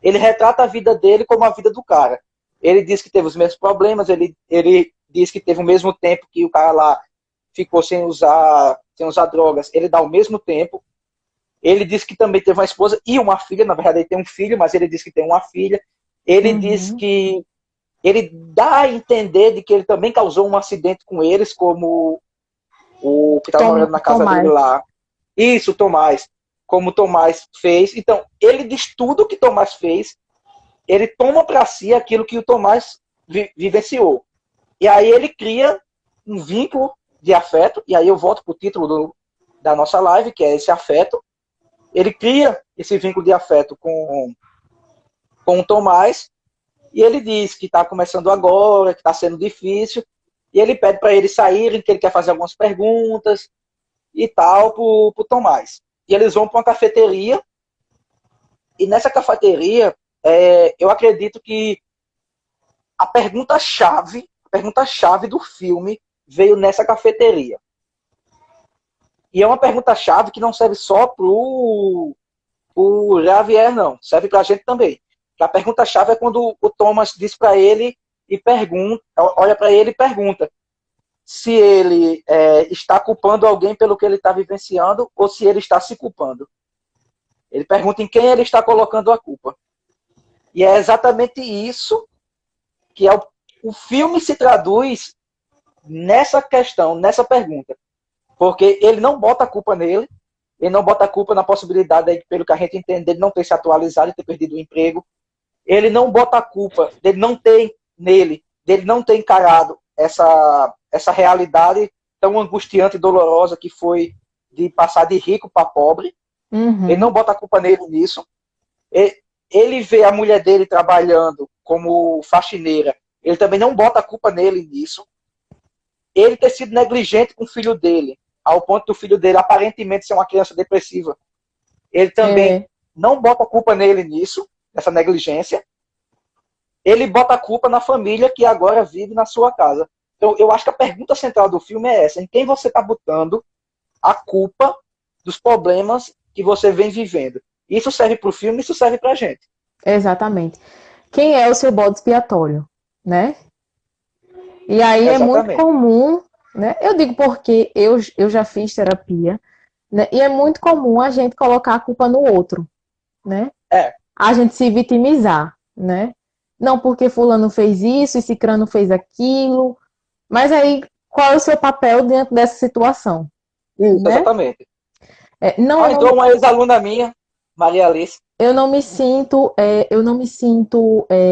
ele retrata a vida dele como a vida do cara. Ele diz que teve os mesmos problemas, ele diz que teve o mesmo tempo que o cara lá ficou sem usar drogas, ele dá o mesmo tempo. Ele diz que também teve uma esposa e uma filha, na verdade ele tem um filho, mas ele diz que tem uma filha. Ele diz que ele dá a entender de que ele também causou um acidente com eles, como o que estava morando na casa dele lá. Isso, Tomás. Como o Tomás fez. Então, ele diz tudo que Tomás fez, ele toma para si aquilo que o Tomás vivenciou. E aí ele cria um vínculo de afeto, e aí eu volto para o título da nossa live, que é esse afeto. Ele cria esse vínculo de afeto com o Tomás, e ele diz que está começando agora, que está sendo difícil, e ele pede para eles saírem, que ele quer fazer algumas perguntas e tal para o Tomás. E eles vão para uma cafeteria, e nessa cafeteria, eu acredito que a pergunta-chave do filme veio nessa cafeteria. E é uma pergunta-chave que não serve só pro Javier, não. Serve para a gente também. Que a pergunta-chave é quando o Thomas diz para ele e pergunta, olha para ele e pergunta se ele está culpando alguém pelo que ele está vivenciando ou se ele está se culpando. Ele pergunta em quem ele está colocando a culpa. E é exatamente isso que o filme se traduz nessa questão, nessa pergunta. Porque ele não bota a culpa nele, ele não bota a culpa na possibilidade, aí, pelo que a gente entende, dele não ter se atualizado e ter perdido o emprego. Ele não bota a culpa dele não ter encarado essa realidade tão angustiante e dolorosa que foi de passar de rico para pobre. Ele não bota a culpa nele nisso. Ele vê a mulher dele trabalhando como faxineira. Ele também não bota a culpa nele nisso. Ele ter sido negligente com o filho dele, ao ponto do filho dele aparentemente ser uma criança depressiva. Ele também não bota a culpa nele nisso, nessa negligência. Ele bota a culpa na família que agora vive na sua casa. Então, eu acho que a pergunta central do filme é essa: em quem você está botando a culpa dos problemas que você vem vivendo? Isso serve para o filme, isso serve para a gente. Exatamente. Quem é o seu bode expiatório, né? E aí Exatamente. É muito comum, né? Eu digo porque eu já fiz terapia, né? E é muito comum a gente colocar a culpa no outro, né? É, A gente se vitimizar, né? Não porque fulano fez isso e cicrano fez aquilo, mas aí qual é o seu papel dentro dessa situação, isso, né? exatamente. Não, Ah, entrou uma ex-aluna minha, Maria Alice. eu não me sinto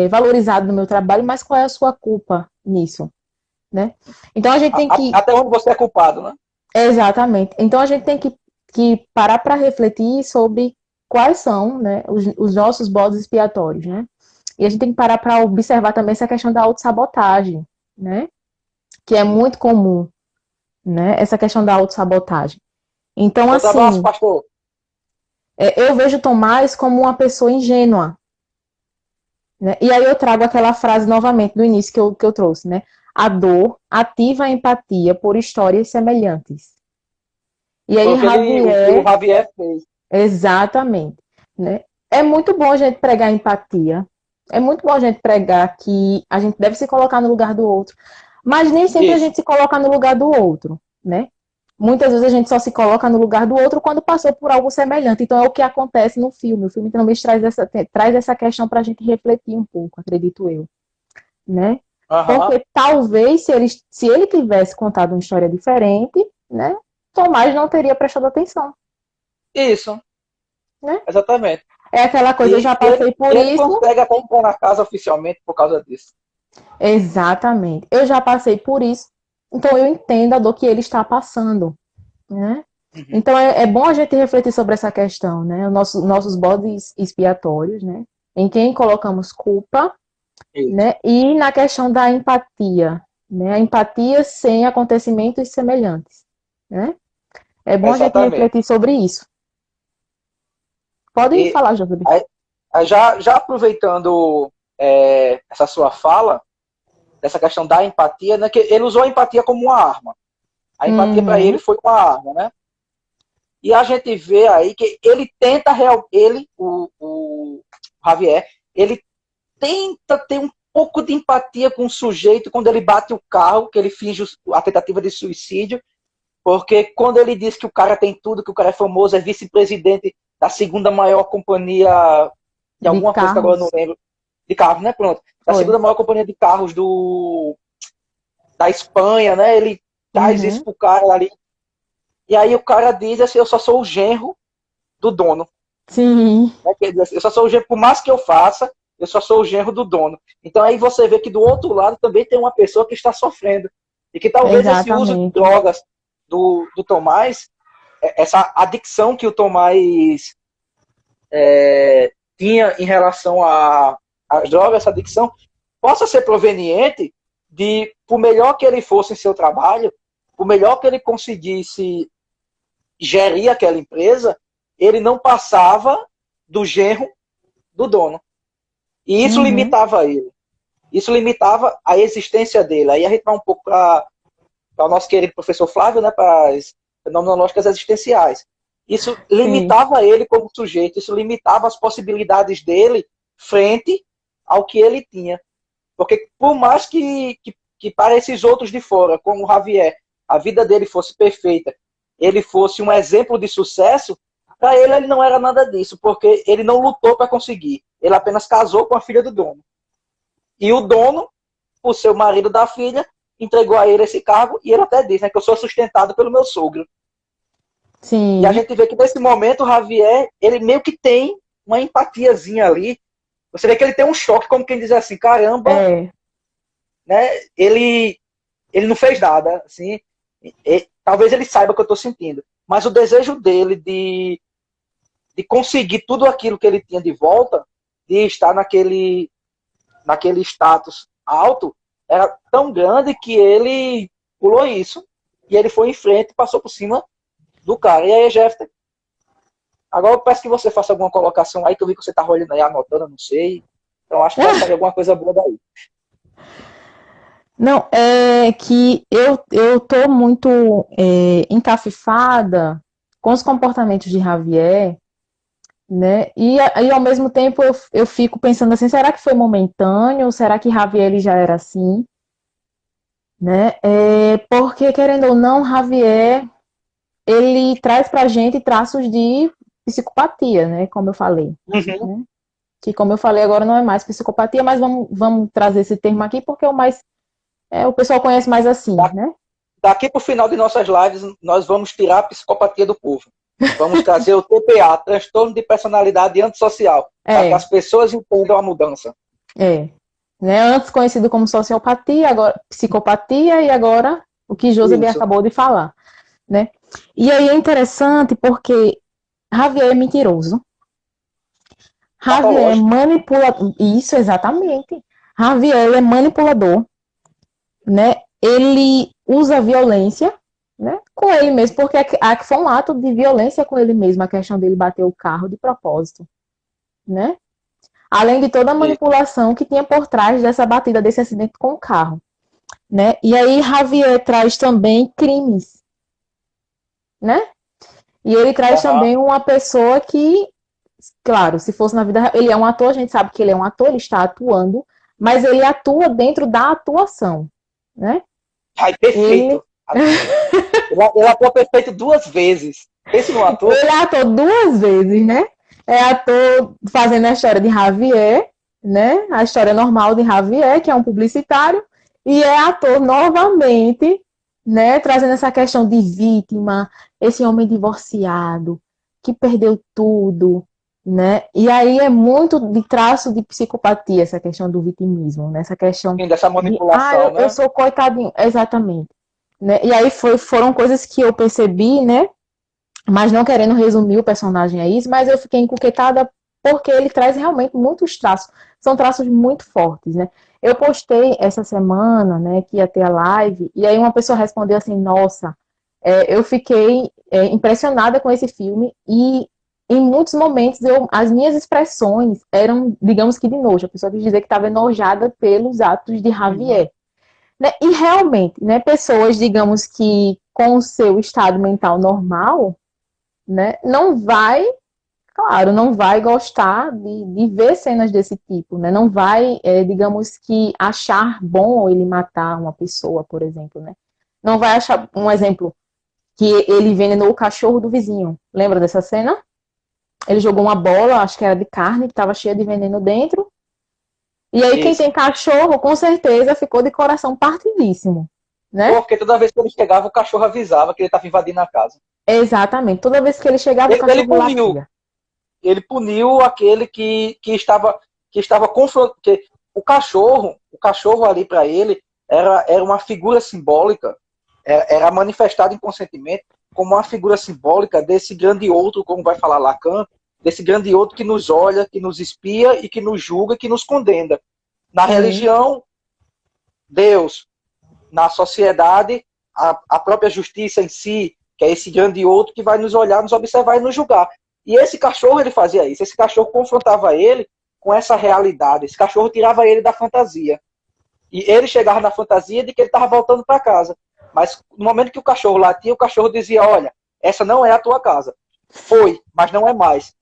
valorizado no meu trabalho, mas qual é a sua culpa nisso, né? Então a gente tem que, Até onde você é culpado, né? exatamente. Então a gente tem que parar para refletir sobre quais são, né, os nossos bodes expiatórios, né? E a gente tem que parar para observar também essa questão da autossabotagem, né? Que é muito comum, né? Essa questão da autossabotagem. Então, Outro abraço, assim, pastor. eu vejo Tomás como uma pessoa ingênua, né? E aí eu trago aquela frase novamente do início que eu trouxe, né? A dor ativa a empatia por histórias semelhantes. E aí Foi o que o Javier, Javier fez. exatamente, né? É muito bom a gente pregar empatia. É muito bom a gente pregar que a gente deve se colocar no lugar do outro. Mas nem sempre a Isso. gente se coloca no lugar do outro, né? Muitas vezes a gente só se coloca no lugar do outro quando passou por algo semelhante. Então é o que acontece no filme. O filme também traz essa questão para a gente refletir um pouco, acredito eu, né? Aham. Porque talvez se ele tivesse contado uma história diferente, né? Tomás não teria prestado atenção, Isso, né? exatamente. É aquela coisa, eu E já ele, passei por ele isso. consegue até entrar na casa oficialmente por causa disso. Exatamente. Eu já passei por isso. Então eu entendo a dor que ele está passando, né? Uhum. Então é bom a gente refletir sobre essa questão, né? Os nossos bodes expiatórios, né? Em quem colocamos culpa, Isso. né? E na questão da empatia, né? A empatia sem acontecimentos semelhantes, né? É bom a gente Exatamente. refletir sobre isso. Pode E falar, Jovem. aí, já aproveitando essa sua fala, dessa questão da empatia, né, que ele usou a empatia como uma arma. A empatia para ele Uhum, foi uma arma, né? E a gente vê aí que ele tenta, o Javier, ele tenta ter um pouco de empatia com o sujeito quando ele bate o carro, que ele finge a tentativa de suicídio, porque quando ele diz que o cara tem tudo, que o cara é famoso, é vice-presidente da segunda maior companhia de de alguma coisa que agora eu não carros. lembro, de carros, né? Pronto. Da Foi. segunda maior companhia de carros da Espanha, né? Ele traz isso Uhum. pro cara ali. E aí o cara diz assim, eu só sou o genro do dono. Sim, Né? Quer dizer, eu só sou o genro, por mais que eu faça, eu só sou o genro do dono. Então aí você vê que do outro lado também tem uma pessoa que está sofrendo. E que talvez esse uso de exatamente. drogas do Tomás, essa adicção que o Tomás tinha em relação às drogas, essa adicção, possa ser proveniente de, por melhor que ele fosse em seu trabalho, por melhor que ele conseguisse gerir aquela empresa, ele não passava do genro do dono. E isso Uhum. limitava ele. Isso limitava a existência dele. Aí a gente vai um pouco para o nosso querido professor Flávio, né, para as fenomenológicas existenciais. Isso Sim, limitava ele como sujeito, isso limitava as possibilidades dele frente ao que ele tinha. Porque por mais que para esses outros de fora, como o Javier, a vida dele fosse perfeita, ele fosse um exemplo de sucesso, para ele não era nada disso, porque ele não lutou para conseguir. Ele apenas casou com a filha do dono. E o dono, o seu marido da filha, entregou a ele esse cargo e ele até diz, né, que eu sou sustentado pelo meu sogro. E a sim, gente vê que nesse momento o Javier, ele meio que tem uma empatiazinha ali. Você vê que ele tem um choque, como quem diz assim, caramba, é, né? Ele não fez nada, assim. Talvez ele saiba o que eu estou sentindo, mas o desejo dele de conseguir tudo aquilo que ele tinha de volta, de estar naquele status alto, era tão grande que ele pulou isso e ele foi em frente e passou por cima do cara. E aí, Jeff, agora eu peço que você faça alguma colocação aí, que eu vi que você está olhando aí, anotando, eu não sei. Então acho que vai sair alguma coisa boa daí. não, é que eu tô muito encafifada com os comportamentos de Javier, né? E aí, ao mesmo tempo, eu fico pensando assim, será que foi momentâneo? Será que Javier ele já era assim? Né? Porque, querendo ou não, Javier, ele traz pra gente traços de psicopatia, né? Como eu falei. Uhum. Né? Que, como eu falei, agora não é mais psicopatia, mas vamos trazer esse termo aqui porque é o mais. O pessoal conhece mais assim, Da- né? Daqui para o final de nossas lives, nós vamos tirar a psicopatia do povo. Vamos trazer o TPA, transtorno de personalidade antissocial, para que É, as pessoas entendam a mudança. é. Né? Antes conhecido como sociopatia, agora psicopatia e agora o que José Isso. acabou de falar, né? E aí é interessante porque Javier é mentiroso. Javier é Patológico. manipulador. Isso, exatamente. Javier é manipulador, né? Ele usa violência, né? Com ele mesmo, porque foi um ato de violência com ele mesmo, a questão dele bater o carro de propósito, né? Além de toda a Isso. manipulação que tinha por trás dessa batida, desse acidente com o carro, né? E aí Javier traz também crimes, né? E ele traz Uhum. também uma pessoa que, claro, se fosse na vida, ele é um ator, a gente sabe que ele é um ator, ele está atuando, mas ele atua dentro da atuação, né? Ai, Ele, perfeito. Ele atua perfeito 2 vezes. Esse no ator. ele é ator 2 vezes, né? É ator fazendo a história de Javier, né? A história normal de Javier, que é um publicitário, e é ator novamente, né? Trazendo essa questão de vítima, esse homem divorciado, que perdeu tudo, né? E aí é muito de traço de psicopatia essa questão do vitimismo, né? Essa questão Dessa de, manipulação, eu né? sou coitadinho, exatamente. Né? E aí foram coisas que eu percebi, né? Mas não querendo resumir o personagem a isso, mas eu fiquei encuquetada porque ele traz realmente muitos traços, são traços muito fortes, né? Eu postei essa semana, né, que ia ter a live, e aí uma pessoa respondeu assim, nossa, eu fiquei impressionada com esse filme, e em muitos momentos as minhas expressões eram, digamos que de nojo, a pessoa quis dizer que estava enojada pelos atos de Uhum. Javier. Né? E realmente, né, pessoas, digamos que com o seu estado mental normal, né, não vai, claro, não vai gostar de ver cenas desse tipo, né? Não vai, digamos que, achar bom ele matar uma pessoa, por exemplo, né? Não vai achar, um exemplo, que ele envenenou o cachorro do vizinho. Lembra dessa cena? Ele jogou uma bola, acho que era de carne, que estava cheia de veneno dentro. E aí quem Isso. tem cachorro, com certeza, ficou de coração partidíssimo, né? Porque toda vez que ele chegava, o cachorro avisava que ele estava invadindo a casa. Exatamente. Toda vez que ele chegava, o Ele cachorro puniu. latia. Ele puniu aquele que estava confrontando. O cachorro ali para ele era uma figura simbólica, era manifestado inconscientemente como uma figura simbólica desse grande outro, como vai falar Lacan, desse grande outro que nos olha, que nos espia e que nos julga, que nos condena. Na Sim, religião, Deus. Na sociedade, a própria justiça em si, que é esse grande outro que vai nos olhar, nos observar e nos julgar. E esse cachorro, ele fazia isso. Esse cachorro confrontava ele com essa realidade. Esse cachorro tirava ele da fantasia. E ele chegava na fantasia de que ele estava voltando para casa. Mas no momento que o cachorro latia, o cachorro dizia, olha, essa não é a tua casa. Foi, mas não é mais.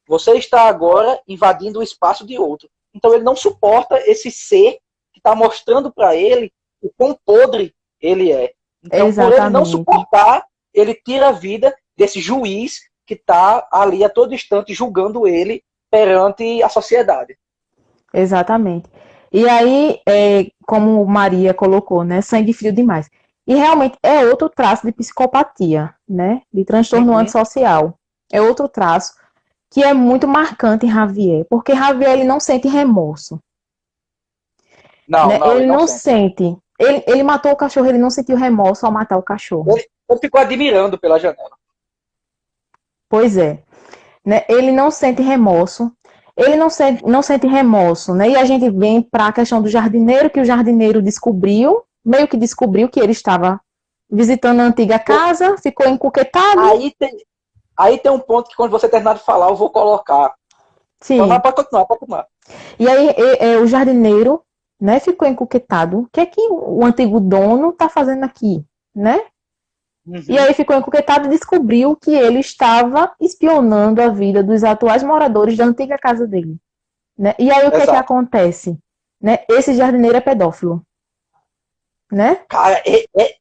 Você está agora invadindo o espaço de outro. Então ele não suporta esse ser que está mostrando para ele o quão podre ele é. Então, por ele não exatamente. suportar, ele tira a vida desse juiz que está ali a todo instante julgando ele perante a sociedade. Exatamente. E aí, como Maria colocou, né, sangue frio demais. E realmente é outro traço de psicopatia, né, de transtorno Uhum. antissocial. É outro traço que é muito marcante em Javier, porque Javier ele não sente remorso, Não, né? não, Ele ele não não sente. sente. Ele matou o cachorro, ele não sentiu remorso ao matar o cachorro. Ele ficou admirando pela janela. Pois é, né? Ele não sente remorso. Ele não sente remorso, né? E a gente vem para a questão do jardineiro, que o jardineiro descobriu, meio que descobriu que ele estava visitando a antiga casa, ficou encuquetado. Aí tem, aí tem um ponto que quando você terminar de falar, eu vou colocar. Então, mas Sim. pode continuar, pode continuar. E aí o jardineiro, né, ficou encuquetado. O que é que o antigo dono está fazendo aqui, né? E Uhum. aí ficou encuquetado e descobriu que ele estava espionando a vida dos atuais moradores da antiga casa dele. Né? E aí o que é que Exato. acontece? Né? Esse jardineiro é pedófilo. Né? Cara,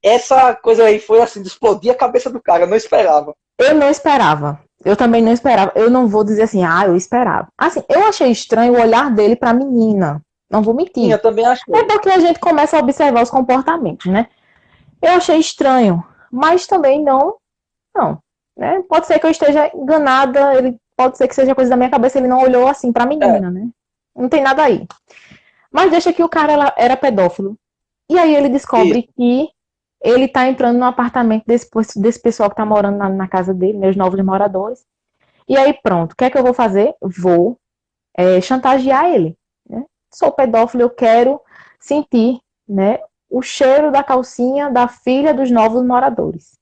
essa coisa aí foi assim, de explodir a cabeça do cara, eu não esperava. Eu não esperava. Eu também não esperava. Eu não vou dizer assim, eu esperava. Assim, eu achei estranho o olhar dele pra menina. Não vou Sim, mentir. eu também É achei. porque a gente começa a observar os comportamentos, né? Eu achei estranho, mas também não, né? Pode ser que eu esteja enganada, ele pode ser que seja coisa da minha cabeça, ele não olhou assim pra É, menina, né? Não tem nada aí. Mas deixa que o cara era pedófilo. E aí ele isso. descobre que ele tá entrando no apartamento desse pessoal que tá morando na casa dele, meus novos moradores. E aí pronto, o que é que eu vou fazer? Vou chantagear ele, né? Sou pedófilo, eu quero sentir, né, o cheiro da calcinha da filha dos novos moradores.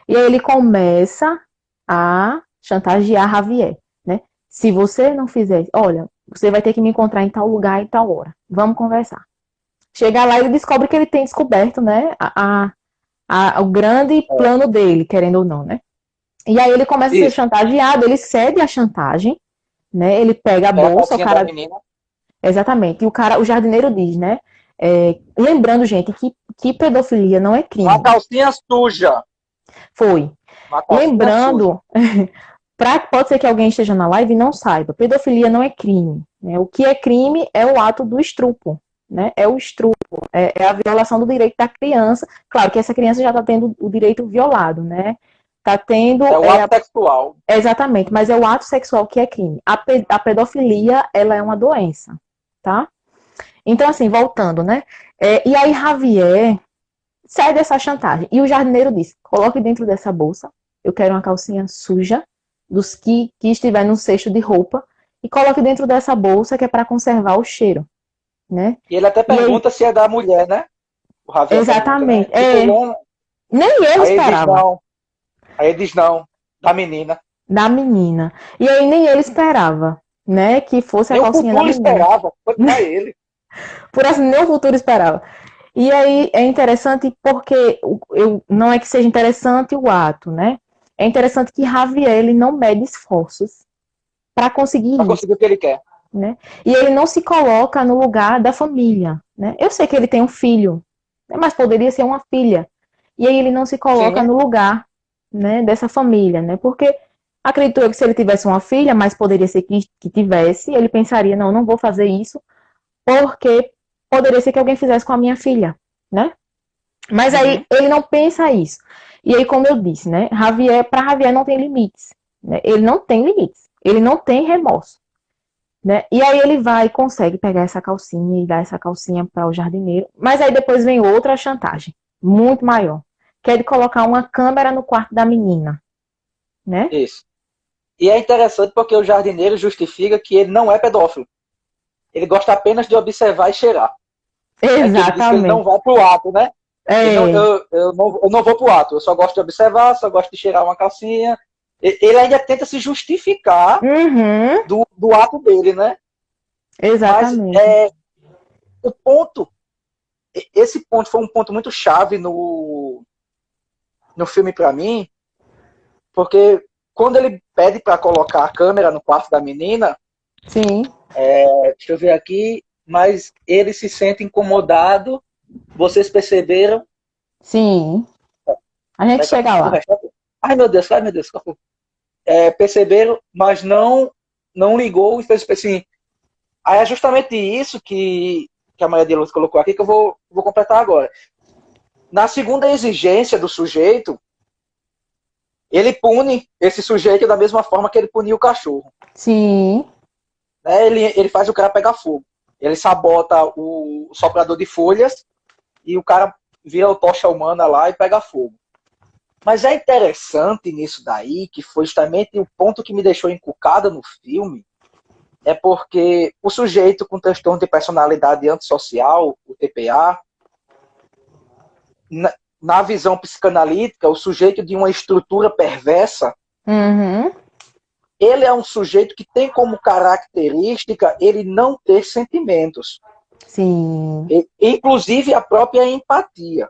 E aí ele começa a chantagear Javier, né? Se você não fizer, olha, você vai ter que me encontrar em tal lugar e tal hora. Vamos conversar. Chega lá e ele descobre que ele tem descoberto, né, o grande É, plano dele, querendo ou não, né? E aí ele começa a ser isso. chantageado, ele cede a chantagem, né? Ele pega a É a bolsa, o calcinha da cara. menina. Exatamente. E o jardineiro diz, né? Lembrando, gente, que pedofilia não é Uma crime. calcinha suja. Foi. Uma calcinha suja. Lembrando, pode ser que alguém esteja na live e não saiba, pedofilia não é crime. Né? O que é crime é o ato do estupro. Né? É o estupro, é a violação do direito da criança. Claro que essa criança já está tendo o direito violado, né? Está tendo. É o ato sexual. Exatamente, mas é o ato sexual que é crime. A pedofilia, ela é uma doença, tá? Então, assim, voltando, né? E aí, Javier sai dessa chantagem. E o jardineiro diz: coloque dentro dessa bolsa. Eu quero uma calcinha suja, dos que estiver no cesto de roupa, e coloque dentro dessa bolsa que é para conservar o cheiro, né? E ele até E aí, pergunta se é da mulher, né? O Javier pergunta, né? exatamente. Se pegou. Nem ele Aí ele diz esperava não. Aí ele diz não. Da menina. da menina. E aí nem ele esperava, né? Que fosse a Nem o calcinha da futuro menina. esperava. Foi pra ele. Por assim, nem o futuro esperava. E aí é interessante porque não é que seja interessante o ato, né? É interessante que Javier ele não mede esforços para conseguir Pra isso, conseguir o que ele quer. né? E ele não se coloca no lugar da família, né? Eu sei que ele tem um filho, né? Mas poderia ser uma filha. E aí ele não se coloca Sim. no lugar, né, dessa família, né? Porque acredito eu que se ele tivesse uma filha, mas poderia ser que tivesse, ele pensaria, não vou fazer isso, porque poderia ser que alguém fizesse com a minha filha, né? Mas aí Uhum. ele não pensa isso. E aí, como eu disse, né? Para Javier não tem limites. Né? Ele não tem limites. Ele não tem remorso. Né? E aí ele vai e consegue pegar essa calcinha e dar essa calcinha para o jardineiro. Mas aí depois vem outra chantagem, muito maior, que é de colocar uma câmera no quarto da menina, né? Isso. E é interessante porque o jardineiro justifica que ele não é pedófilo. Ele gosta apenas de observar e cheirar. É que ele diz que ele não Exatamente. vai pro ato, né? Ele não, É. eu não vou pro ato. Eu só gosto de observar, só gosto de cheirar uma calcinha. Ele ainda tenta se justificar Uhum. do ato dele, né? Mas Exatamente. o ponto, esse ponto foi um ponto muito chave no filme para mim, porque quando ele pede para colocar a câmera no quarto da menina, Sim, deixa eu ver aqui, mas ele se sente incomodado. Vocês perceberam? sim. A gente chega O lá. resto, ai meu Deus, perceberam, mas não ligou e fez assim. Aí é justamente isso que a Maria de Luz colocou aqui que eu vou completar agora. Na segunda exigência do sujeito, ele pune esse sujeito da mesma forma que ele puniu o cachorro. Sim, Né? Ele faz o cara pegar fogo. Ele sabota o soprador de folhas e o cara vira o tocha humana lá e pega fogo. Mas é interessante nisso daí, que foi justamente o ponto que me deixou encucada no filme, é porque o sujeito com transtorno de personalidade antissocial, o TPA, na visão psicanalítica, o sujeito de uma estrutura perversa, uhum. ele é um sujeito que tem como característica ele não ter sentimentos. Sim, Inclusive a própria empatia.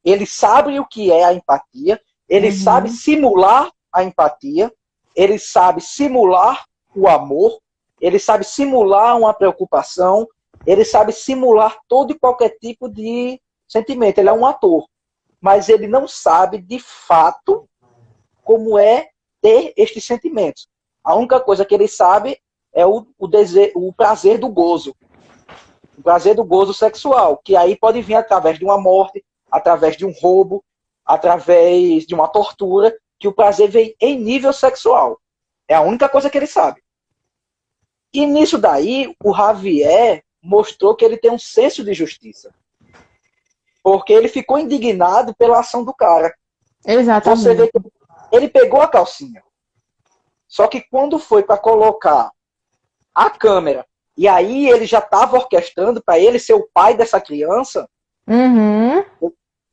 Ele sabe o que é a empatia, ele sabe uhum. simular a empatia, ele sabe simular o amor, ele sabe simular uma preocupação, ele sabe simular todo e qualquer tipo de sentimento. Ele é um ator, mas ele não sabe de fato como é ter estes sentimentos. A única coisa que ele sabe é o prazer do gozo. O prazer do gozo sexual, que aí pode vir através de uma morte, através de um roubo, através de uma tortura, que o prazer vem em nível sexual. É a única coisa que ele sabe. E nisso daí, o Javier mostrou que ele tem um senso de justiça. Porque ele ficou indignado pela ação do cara. Exatamente. Você vê que ele pegou a calcinha. Só que quando foi para colocar a câmera, e aí ele já estava orquestrando para ele ser o pai dessa criança, Uhum.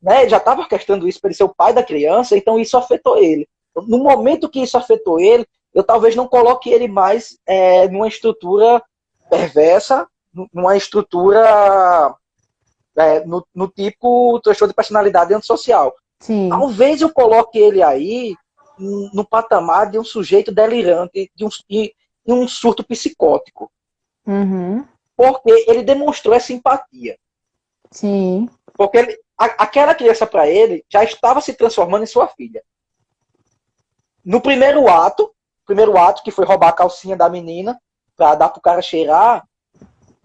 né? Ele já estava orquestrando isso para ele ser o pai da criança, então isso afetou ele. No momento que isso afetou ele, eu talvez não coloque ele mais numa estrutura perversa, numa estrutura no tipo transtorno de personalidade antissocial. Sim. Talvez eu coloque ele aí no patamar de um sujeito delirante, de um surto psicótico. Uhum. Porque ele demonstrou essa empatia. Sim. Porque aquela criança, para ele, já estava se transformando em sua filha. No primeiro ato, que foi roubar a calcinha da menina, para dar pro cara cheirar,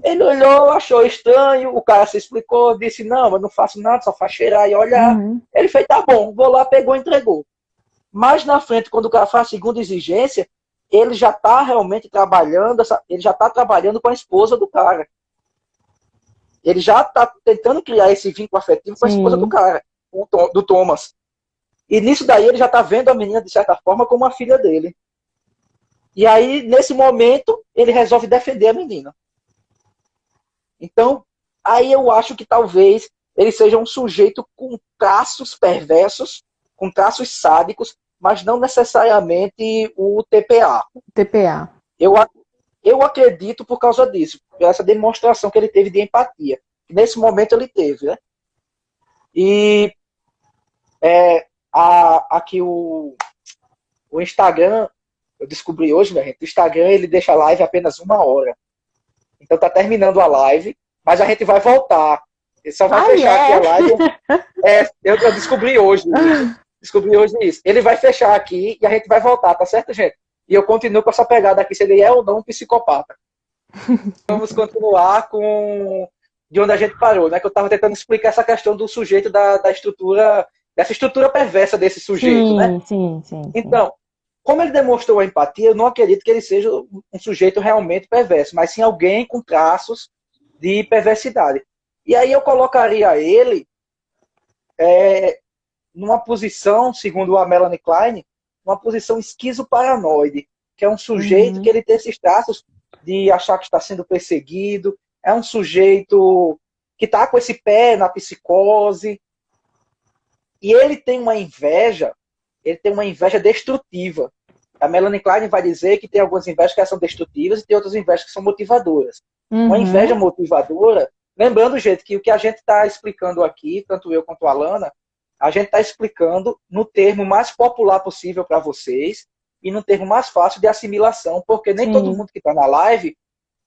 ele olhou, achou estranho, o cara se explicou, disse, não, eu não faço nada, só faz cheirar e olhar. Uhum. Ele fez, tá bom, vou lá, pegou e entregou. Mais na frente, quando o cara faz a segunda exigência, ele já está realmente trabalhando, ele já está trabalhando com a esposa do cara. Ele já está tentando criar esse vínculo afetivo com a esposa do cara, do Thomas. E nisso daí ele já está vendo a menina, de certa forma, como a filha dele. E aí, nesse momento, ele resolve defender a menina. Então, aí eu acho que talvez ele seja um sujeito com traços perversos, com traços sádicos, mas não necessariamente o TPA. TPA. Eu acredito por causa disso, por essa demonstração que ele teve de empatia. Nesse momento ele teve, né? E aqui o Instagram, eu descobri hoje, minha gente, o Instagram ele deixa a live apenas 1 hora. Então tá terminando a live, mas a gente vai voltar. Ele só vai fechar aqui a live. Eu descobri hoje isso. Descobri hoje isso. Ele vai fechar aqui e a gente vai voltar, tá certo, gente? E eu continuo com essa pegada aqui, se ele é ou não um psicopata. Vamos continuar com de onde a gente parou, né? Que eu estava tentando explicar essa questão do sujeito, da estrutura, dessa estrutura perversa desse sujeito, sim, né? Sim. Então, como ele demonstrou a empatia, eu não acredito que ele seja um sujeito realmente perverso, mas sim alguém com traços de perversidade. E aí eu colocaria ele numa posição, segundo a Melanie Klein, uma posição esquizoparanoide, que é um sujeito que ele tem esses traços de achar que está sendo perseguido, é um sujeito que está com esse pé na psicose, e ele tem uma inveja destrutiva. A Melanie Klein vai dizer que tem algumas invejas que são destrutivas e tem outras invejas que são motivadoras. Uma inveja motivadora, lembrando, gente, que o que a gente está explicando aqui, tanto eu quanto a Alana, a gente está explicando no termo mais popular possível para vocês e no termo mais fácil de assimilação, porque nem todo mundo que está na live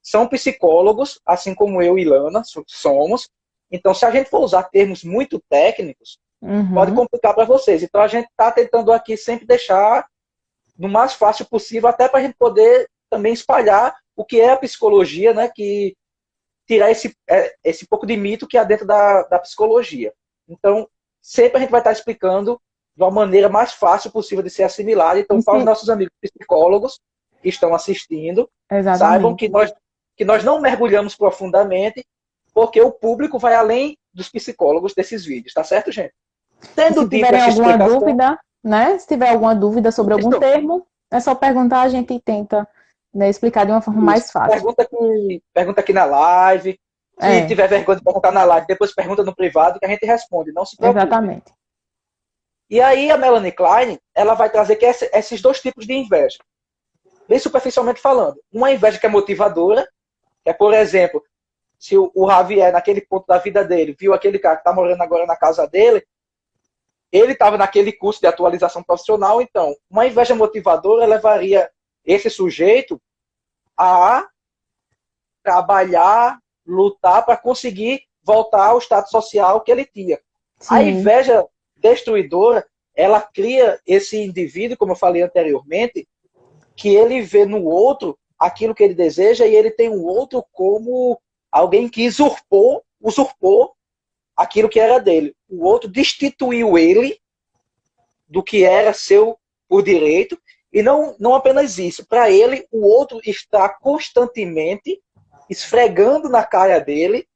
são psicólogos, assim como eu e Lana somos. Então, se a gente for usar termos muito técnicos, pode complicar para vocês. Então, a gente está tentando aqui sempre deixar no mais fácil possível, até para a gente poder também espalhar o que é a psicologia, né? Que tirar esse pouco de mito que há dentro da psicologia. Então, sempre a gente vai estar explicando de uma maneira mais fácil possível de ser assimilada. Então, para os nossos amigos psicólogos que estão assistindo, saibam que nós não mergulhamos profundamente, porque o público vai além dos psicólogos desses vídeos, tá certo, gente? Tendo se tiverem alguma dúvida, né? Se tiver alguma dúvida sobre algum termo, é só perguntar, a gente tenta, né, explicar de uma forma mais fácil. Pergunta aqui na live. Se tiver vergonha de perguntar na live, depois pergunta no privado que a gente responde, não se preocupe. Exatamente. E aí a Melanie Klein, ela vai trazer que esses dois tipos de inveja. Bem superficialmente falando. Uma inveja que é motivadora, que é, por exemplo, se o Javier, naquele ponto da vida dele, viu aquele cara que está morando agora na casa dele, ele estava naquele curso de atualização profissional, então, uma inveja motivadora levaria esse sujeito a trabalhar, lutar para conseguir voltar ao status social que ele tinha. Sim. A inveja destruidora ela cria esse indivíduo, como eu falei anteriormente, que ele vê no outro aquilo que ele deseja e ele tem o outro como alguém que usurpou aquilo que era dele. O outro destituiu ele do que era seu por direito, e não apenas isso. Para ele, o outro está constantemente esfregando na cara dele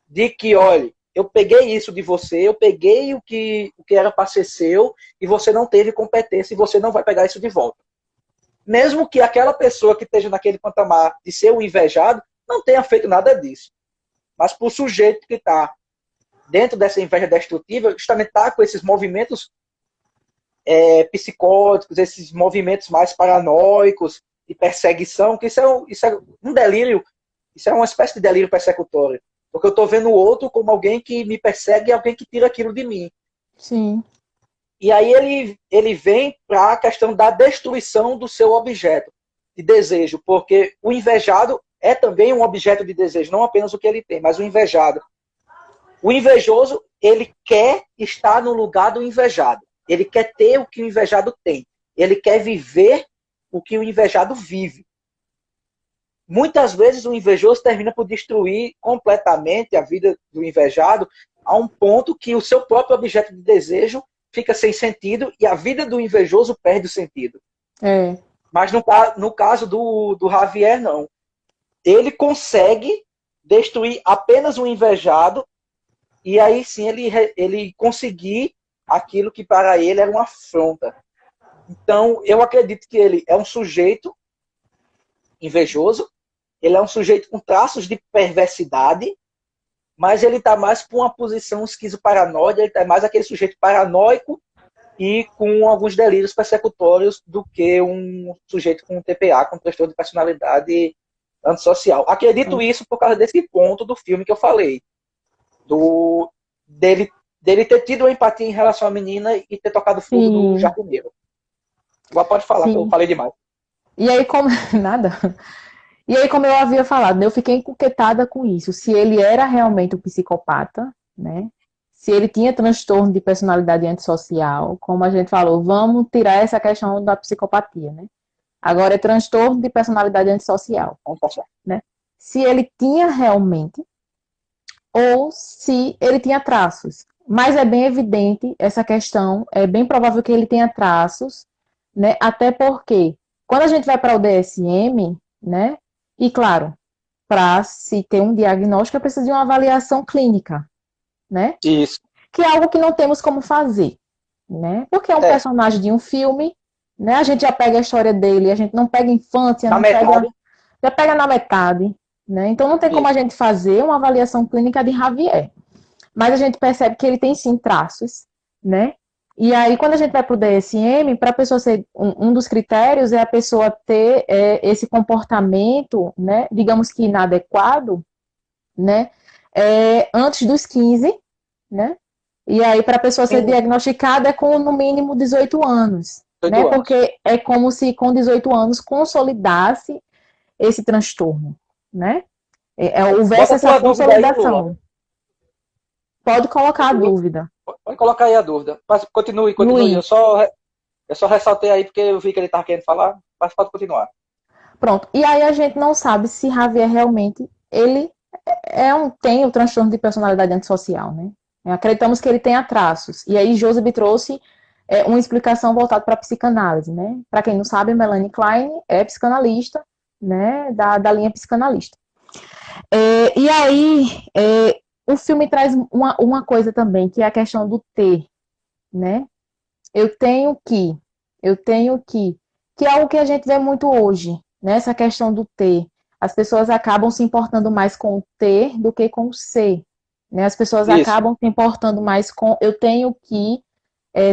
de que, olha, eu peguei isso de você, eu peguei o que era para ser seu, e você não teve competência, e você não vai pegar isso de volta. Mesmo que aquela pessoa que esteja naquele patamar de ser o invejado não tenha feito nada disso. Mas para o sujeito que está dentro dessa inveja destrutiva, justamente está com esses movimentos psicóticos, esses movimentos mais paranoicos de perseguição, que isso é um delírio, isso é uma espécie de delírio persecutório. Porque eu estou vendo o outro como alguém que me persegue e alguém que tira aquilo de mim. Sim. E aí ele vem para a questão da destruição do seu objeto de desejo, porque o invejado é também um objeto de desejo, não apenas o que ele tem, mas o invejado. O invejoso, ele quer estar no lugar do invejado. Ele quer ter o que o invejado tem. Ele quer viver o que o invejado vive. Muitas vezes o invejoso termina por destruir completamente a vida do invejado a um ponto que o seu próprio objeto de desejo fica sem sentido e a vida do invejoso perde o sentido. Mas no caso do Javier, não. Ele consegue destruir apenas o invejado e aí sim ele conseguir aquilo que para ele era uma afronta. Então, eu acredito que ele é um sujeito invejoso, ele é um sujeito com traços de perversidade, mas ele está mais com uma posição esquizoparanoide, ele é mais aquele sujeito paranoico e com alguns delírios persecutórios do que um sujeito com TPA, com transtorno de personalidade antissocial. Acredito isso por causa desse ponto do filme que eu falei. Dele ter tido uma empatia em relação à menina e ter tocado fogo no jardineiro. Agora pode falar, que eu falei demais. E aí, como... Nada. E aí, como eu havia falado, eu fiquei encuquetada com isso. Se ele era realmente um psicopata, né? Se ele tinha transtorno de personalidade antissocial, como a gente falou, vamos tirar essa questão da psicopatia, né? Agora é transtorno de personalidade antissocial, né? Se ele tinha realmente, ou se ele tinha traços. Mas é bem evidente essa questão, é bem provável que ele tenha traços, né? Até porque, quando a gente vai para o DSM, né? E claro, para se ter um diagnóstico, é preciso de uma avaliação clínica, né? Isso. Que é algo que não temos como fazer, né? Porque é um personagem de um filme, né? A gente já pega a história dele, a gente não pega a infância, já pega na metade, né? Então não tem como a gente fazer uma avaliação clínica de Javier. Mas a gente percebe que ele tem sim traços, né? E aí, quando a gente vai para o DSM, para a pessoa ser um dos critérios é a pessoa ter esse comportamento, né, digamos que inadequado, né, antes dos 15, né? E aí, para a pessoa ser diagnosticada, é com no mínimo 18 anos, 18 né? Anos. Porque é como se com 18 anos consolidasse esse transtorno, né? Houvesse essa consolidação. Aí, pode colocar a dúvida. Pode colocar aí a dúvida. Mas continue. Eu só ressaltei aí porque eu vi que ele estava querendo falar, mas pode continuar. Pronto. E aí a gente não sabe se Javier realmente ele tem o transtorno de personalidade antissocial, né? Acreditamos que ele tenha traços. E aí Joseph trouxe uma explicação voltada para a psicanálise, né? Para quem não sabe, Melanie Klein é psicanalista, né? Da linha psicanalista. E aí o filme traz uma coisa também, que é a questão do ter, né? Eu tenho que, que é algo que a gente vê muito hoje, né? Essa questão do ter. As pessoas acabam se importando mais com o ter do que com o ser, né? As pessoas acabam se importando mais com eu tenho que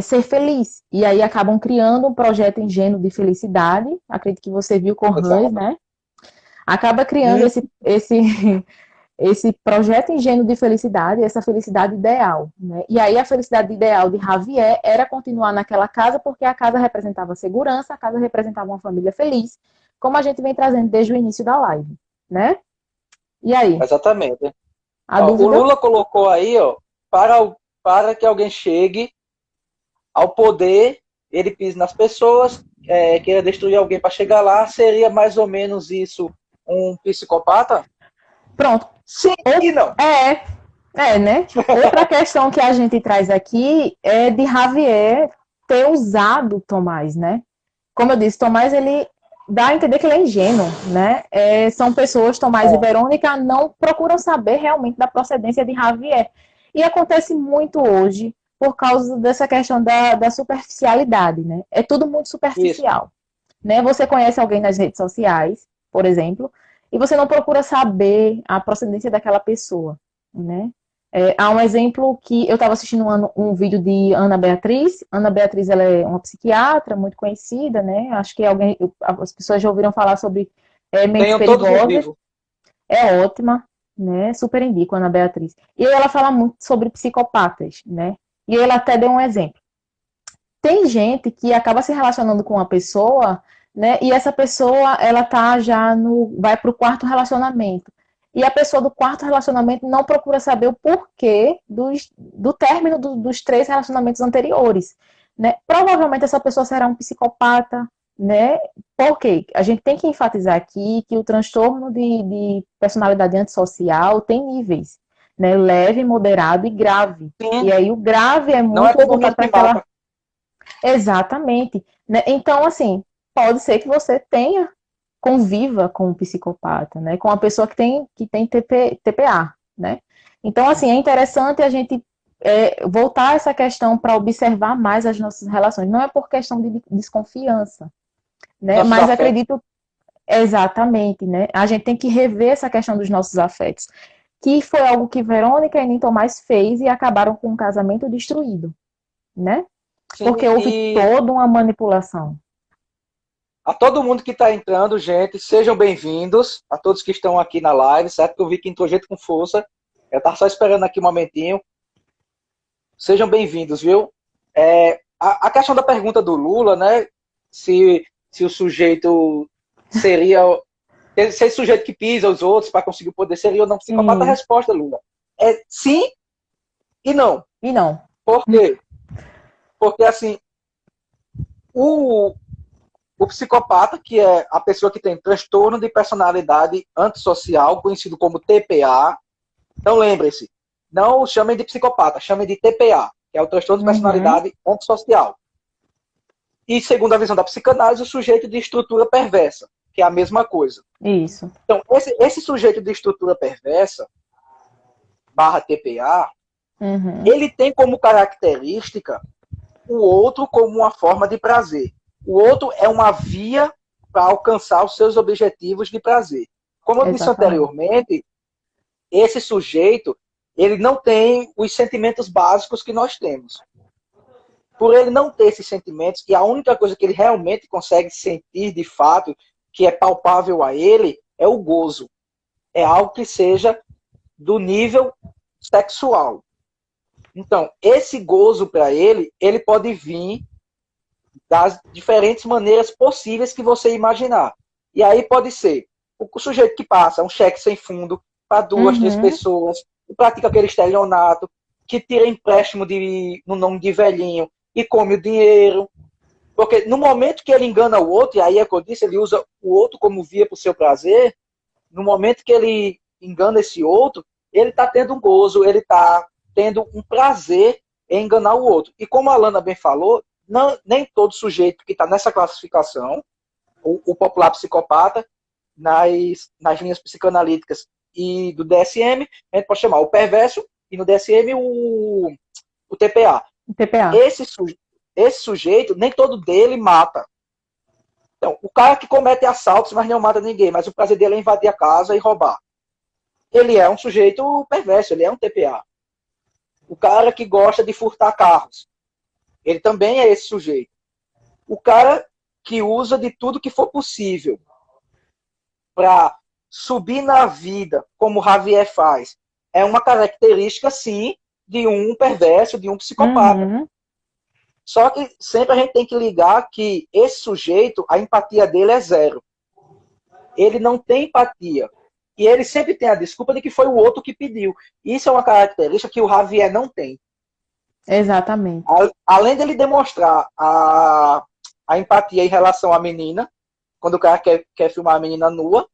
ser feliz. E aí acabam criando um projeto ingênuo de felicidade. Acredito que você viu com Hans, né? Acaba criando esse projeto ingênuo de felicidade, essa felicidade ideal, né? E aí a felicidade ideal de Javier era continuar naquela casa porque a casa representava segurança, a casa representava uma família feliz, como a gente vem trazendo desde o início da live, né? E aí? Exatamente. O Lula colocou aí, ó, para que alguém chegue ao poder, ele pisa nas pessoas, queira destruir alguém para chegar lá. Seria mais ou menos isso um psicopata? Pronto. Sim e não. Né? Outra questão que a gente traz aqui é de Javier ter usado Tomás, né? Como eu disse, Tomás, ele dá a entender que ele é ingênuo, né? São pessoas, Tomás e Verônica, não procuram saber realmente da procedência de Javier. E acontece muito hoje por causa dessa questão da superficialidade, né? É tudo muito superficial. Né? Você conhece alguém nas redes sociais, por exemplo, e você não procura saber a procedência daquela pessoa, né? Há um exemplo que eu estava assistindo um vídeo de Ana Beatriz. Ana Beatriz, ela é uma psiquiatra muito conhecida, né? Acho que as pessoas já ouviram falar sobre mentes perigosas. É ótima, né? Super indico Ana Beatriz. E ela fala muito sobre psicopatas, né? E ela até deu um exemplo. Tem gente que acaba se relacionando com uma pessoa, né? E essa pessoa, ela tá já vai pro quarto relacionamento. E a pessoa do quarto relacionamento não procura saber o porquê do término dos 3 relacionamentos anteriores, né? Provavelmente essa pessoa será um psicopata, né? Porque a gente tem que enfatizar aqui que o transtorno de personalidade antissocial tem níveis, né? Leve, moderado e grave. Sim. E aí o grave é muito voltado para aquela... Exatamente. Né? Então, assim, pode ser que você conviva com um psicopata, né? Com uma pessoa que tem TPA, né? Então, assim, é interessante a gente voltar a essa questão para observar mais as nossas relações. Não é por questão de desconfiança, né? Mas acredito exatamente, né? A gente tem que rever essa questão dos nossos afetos, que foi algo que Verônica e Newton mais fez e acabaram com um casamento destruído, né? Sim, porque houve toda uma manipulação. A todo mundo que está entrando, gente, sejam bem-vindos. A todos que estão aqui na live, certo? Que eu vi que entrou gente com força. Eu estava só esperando aqui um momentinho. Sejam bem-vindos, viu? A questão da pergunta do Lula, né? Se o sujeito seria... Se esse sujeito que pisa os outros para conseguir o poder seria ou não psicopata, a resposta, Lula, é sim e não. E não. Por quê? Porque, assim, o psicopata, que é a pessoa que tem transtorno de personalidade antissocial, conhecido como TPA. Então, lembre-se, não chamem de psicopata, chamem de TPA, que é o transtorno de personalidade antissocial. E, segundo a visão da psicanálise, o sujeito de estrutura perversa, que é a mesma coisa. Isso. Então, esse sujeito de estrutura perversa, / TPA, ele tem como característica o outro como uma forma de prazer. O outro é uma via para alcançar os seus objetivos de prazer. Como eu disse anteriormente, esse sujeito, ele não tem os sentimentos básicos que nós temos. Por ele não ter esses sentimentos, e a única coisa que ele realmente consegue sentir de fato, que é palpável a ele, é o gozo. É algo que seja do nível sexual. Então, esse gozo para ele pode vir das diferentes maneiras possíveis que você imaginar. E aí pode ser o sujeito que passa um cheque sem fundo para 2, 3 pessoas, que pratica aquele estelionato, que tira empréstimo no nome de velhinho e come o dinheiro. Porque no momento que ele engana o outro, e aí é o que eu disse, ele usa o outro como via para o seu prazer, no momento que ele engana esse outro, ele está tendo um gozo, ele está tendo um prazer em enganar o outro. E como a Alana bem falou, nem todo sujeito que está nessa classificação, o popular psicopata, nas linhas psicanalíticas e do DSM, a gente pode chamar o perverso, e no DSM o TPA. Esse sujeito, nem todo dele mata. Então, o cara que comete assaltos, mas não mata ninguém, mas o prazer dele é invadir a casa e roubar. Ele é um sujeito perverso, ele é um TPA. O cara que gosta de furtar carros, ele também é esse sujeito. O cara que usa de tudo que for possível para subir na vida, como Javier faz, é uma característica, sim, de um perverso, de um psicopata. Só que sempre a gente tem que ligar que esse sujeito, a empatia dele é 0. Ele não tem empatia. E ele sempre tem a desculpa de que foi o outro que pediu. Isso é uma característica que o Javier não tem. Exatamente. Além dele demonstrar a empatia em relação à menina, quando o cara quer filmar a menina nua,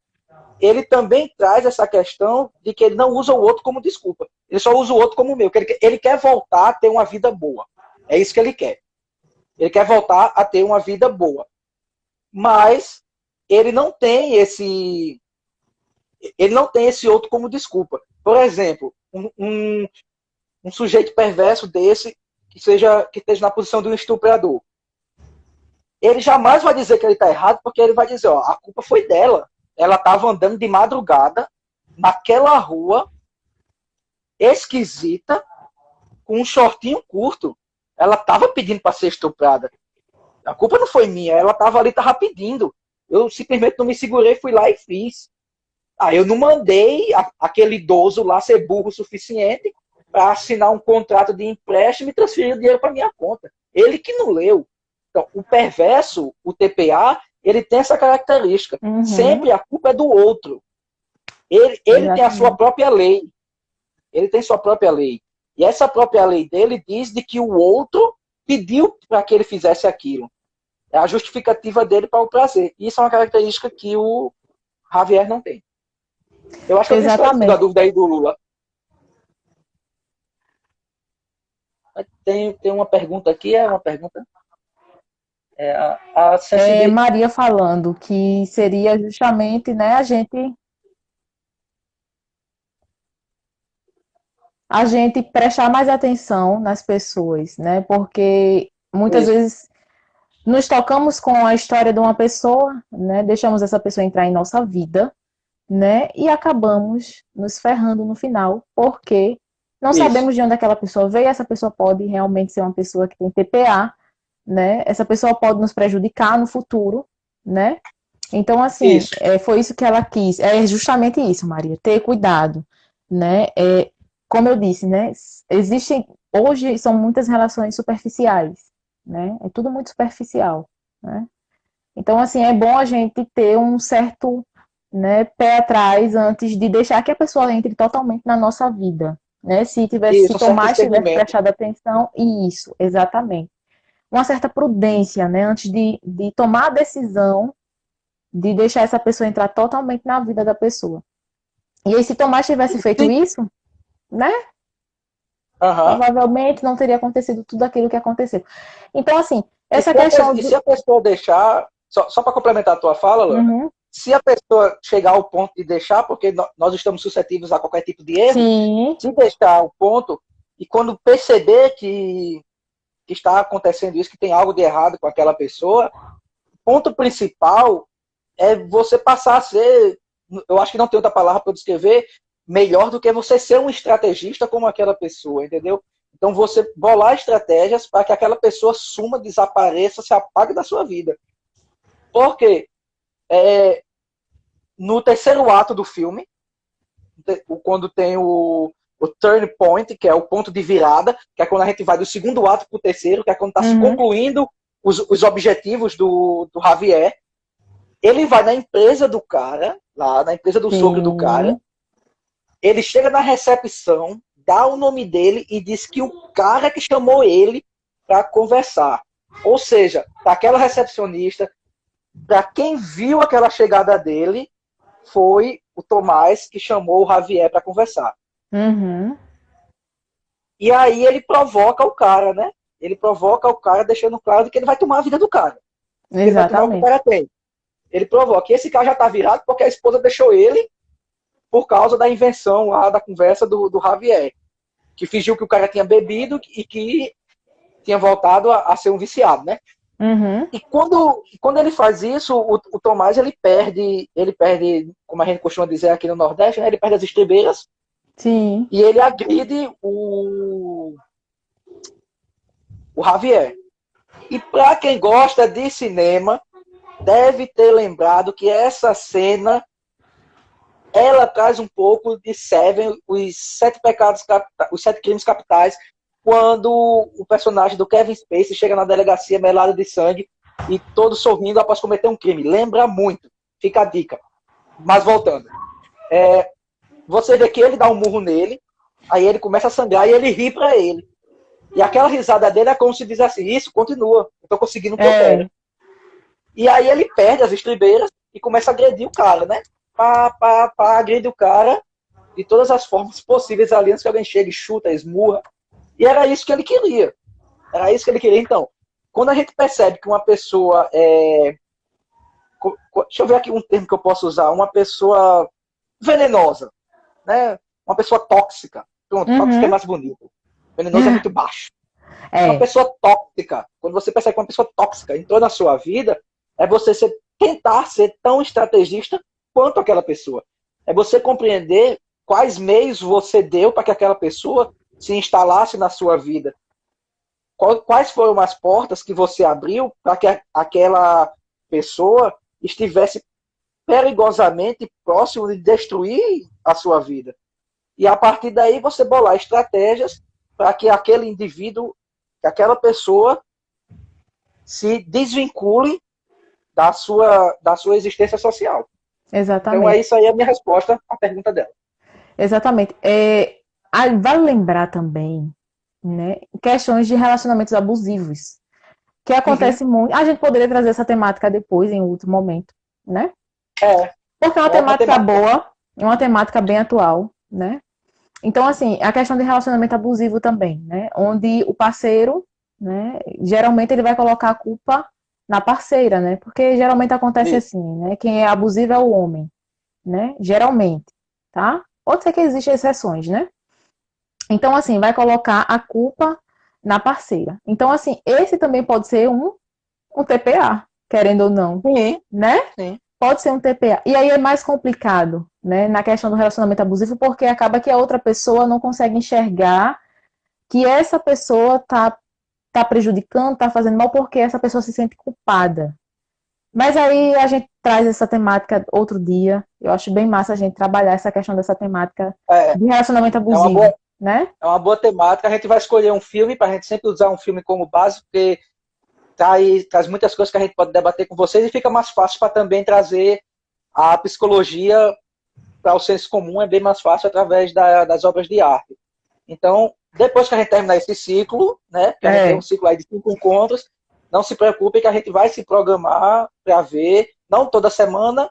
ele também traz essa questão de que ele não usa o outro como desculpa. Ele só usa o outro como meu. Ele quer voltar a ter uma vida boa. É isso que ele quer. Ele quer voltar a ter uma vida boa. Mas ele não tem esse outro como desculpa. Por exemplo, um sujeito perverso desse que esteja na posição de um estuprador. Ele jamais vai dizer que ele está errado, porque ele vai dizer, ó, a culpa foi dela. Ela estava andando de madrugada naquela rua esquisita, com um shortinho curto. Ela estava pedindo para ser estuprada. A culpa não foi minha, ela estava ali, estava pedindo. Eu simplesmente não me segurei, fui lá e fiz. Eu não mandei aquele idoso lá ser burro o suficiente para assinar um contrato de empréstimo e transferir o dinheiro para minha conta. Ele que não leu. Então, o perverso, o TPA, ele tem essa característica. Uhum. Sempre a culpa é do outro. Ele tem a sua própria lei. Ele tem sua própria lei. E essa própria lei dele diz de que o outro pediu para que ele fizesse aquilo. É a justificativa dele para o prazer. Isso é uma característica que o Javier não tem. Eu acho que eu tinha esclarecido a dúvida aí do Lula. Tem uma pergunta aqui, é uma pergunta? Maria falando que seria justamente, né, a gente prestar mais atenção nas pessoas, né? Porque muitas vezes nos tocamos com a história de uma pessoa, né? Deixamos essa pessoa entrar em nossa vida, né? E acabamos nos ferrando no final, porque não sabemos de onde aquela pessoa veio. Essa pessoa pode realmente ser uma pessoa que tem TPA, né? Essa pessoa pode nos prejudicar no futuro, né? Então, assim, foi isso que ela quis. É justamente isso, Maria, ter cuidado, né? Como eu disse, né? Hoje são muitas relações superficiais, né? É tudo muito superficial, né? Então, assim, é bom a gente ter um certo, né, pé atrás antes de deixar que a pessoa entre totalmente na nossa vida, né? Se Tomás tivesse prestado atenção, isso, exatamente. Uma certa prudência, né? Antes de tomar a decisão de deixar essa pessoa entrar totalmente na vida da pessoa. E aí, se Tomás tivesse feito isso, né? Provavelmente não teria acontecido tudo aquilo que aconteceu. Então, assim, essa questão... E se a pessoa deixar... Só para complementar a tua fala, Lana, se a pessoa chegar ao ponto de deixar, porque nós estamos suscetíveis a qualquer tipo de erro, se deixar o ponto, e quando perceber que está acontecendo isso, que tem algo de errado com aquela pessoa, o ponto principal é você passar a ser, eu acho que não tem outra palavra para descrever, melhor do que você ser um estrategista como aquela pessoa, entendeu? Então você bolar estratégias para que aquela pessoa suma, desapareça, se apague da sua vida. Porque no terceiro ato do filme, quando tem o turn point, que é o ponto de virada, que é quando a gente vai do segundo ato para o terceiro, que é quando está se concluindo os objetivos do Javier, ele vai na empresa do cara, lá na empresa do sogro do cara, ele chega na recepção, dá o nome dele e diz que o cara que chamou ele para conversar. Ou seja, para aquela recepcionista, para quem viu aquela chegada dele, foi o Tomás que chamou o Javier para conversar. E aí ele provoca o cara, né? Ele provoca o cara, deixando claro que ele vai tomar a vida do cara. Ele vai tomar o que o cara tem. Ele provoca. E esse cara já tá virado porque a esposa deixou ele por causa da invenção lá da conversa do Javier. Que fingiu que o cara tinha bebido e que tinha voltado a ser um viciado, né? E quando ele faz isso, o Tomás ele perde, como a gente costuma dizer aqui no Nordeste, né? Ele perde as estribeiras. Sim. E ele agride o Javier. E para quem gosta de cinema, deve ter lembrado que essa cena ela traz um pouco de Seven, os 7 pecados capitais, os 7 crimes capitais, quando o personagem do Kevin Spacey chega na delegacia melado de sangue e todo sorrindo após cometer um crime. Lembra muito. Fica a dica. Mas voltando. Você vê que ele dá um murro nele, aí ele começa a sangrar e ele ri pra ele. E aquela risada dele é como se diz assim, isso, continua, eu tô conseguindo o que eu quero. E aí ele perde as estribeiras e começa a agredir o cara, né? Agride o cara de todas as formas possíveis ali, antes que alguém chegue, chuta, esmurra. E era isso que ele queria. Era isso que ele queria. Então, quando a gente percebe que uma pessoa é... Deixa eu ver aqui um termo que eu posso usar. Uma pessoa venenosa, né? Uma pessoa tóxica. Pronto, tóxica é mais bonito. Venenoso é muito baixo. Uma pessoa tóxica. Quando você percebe que uma pessoa tóxica entrou na sua vida, é você tentar ser tão estrategista quanto aquela pessoa. É você compreender quais meios você deu para que aquela pessoa se instalasse na sua vida. Quais foram as portas que você abriu para que aquela pessoa estivesse perigosamente próximo de destruir a sua vida. E a partir daí você bolar estratégias para que aquele indivíduo, que aquela pessoa se desvincule da sua existência social. Exatamente. Então é isso aí a minha resposta à pergunta dela. Exatamente. Vale lembrar também, né, questões de relacionamentos abusivos, que acontece muito. A gente poderia trazer essa temática depois, em outro momento, né? Porque é uma temática boa, é uma temática bem atual, né? Então, assim, a questão de relacionamento abusivo também, né? Onde o parceiro, né, geralmente ele vai colocar a culpa na parceira, né? Porque geralmente acontece assim, né? Quem é abusivo é o homem, né? Geralmente, tá? Pode ser que existam exceções, né? Então, assim, vai colocar a culpa na parceira. Então, assim, esse também pode ser um TPA, querendo ou não, né? Sim. Pode ser um TPA. E aí é mais complicado, né, na questão do relacionamento abusivo, porque acaba que a outra pessoa não consegue enxergar que essa pessoa tá prejudicando, tá fazendo mal, porque essa pessoa se sente culpada. Mas aí a gente traz essa temática outro dia. Eu acho bem massa a gente trabalhar essa questão dessa temática de relacionamento abusivo, né? É uma boa temática. A gente vai escolher um filme, para a gente sempre usar um filme como base, porque traz muitas coisas que a gente pode debater com vocês e fica mais fácil para também trazer a psicologia para o senso comum, é bem mais fácil através das obras de arte. Então, depois que a gente terminar esse ciclo, né, que a gente tem um ciclo aí de 5 encontros, não se preocupe que a gente vai se programar para ver, não toda semana,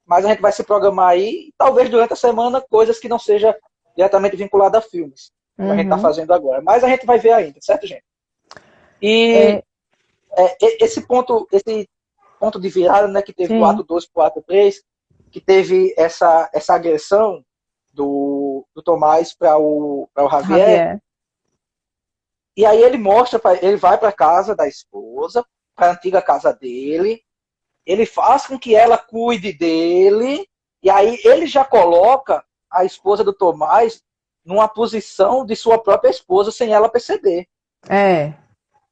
mas a gente vai se programar aí, talvez durante a semana, coisas que não sejam diretamente vinculadas a filmes, como a gente está fazendo agora. Mas a gente vai ver ainda, certo, gente? E esse ponto de virada, né, que teve o ato 2 para o ato 3, que teve essa agressão do Tomás para o Javier. E aí ele ele vai para a casa da esposa, para a antiga casa dele, ele faz com que ela cuide dele, e aí ele já coloca a esposa do Tomás numa posição de sua própria esposa, sem ela perceber.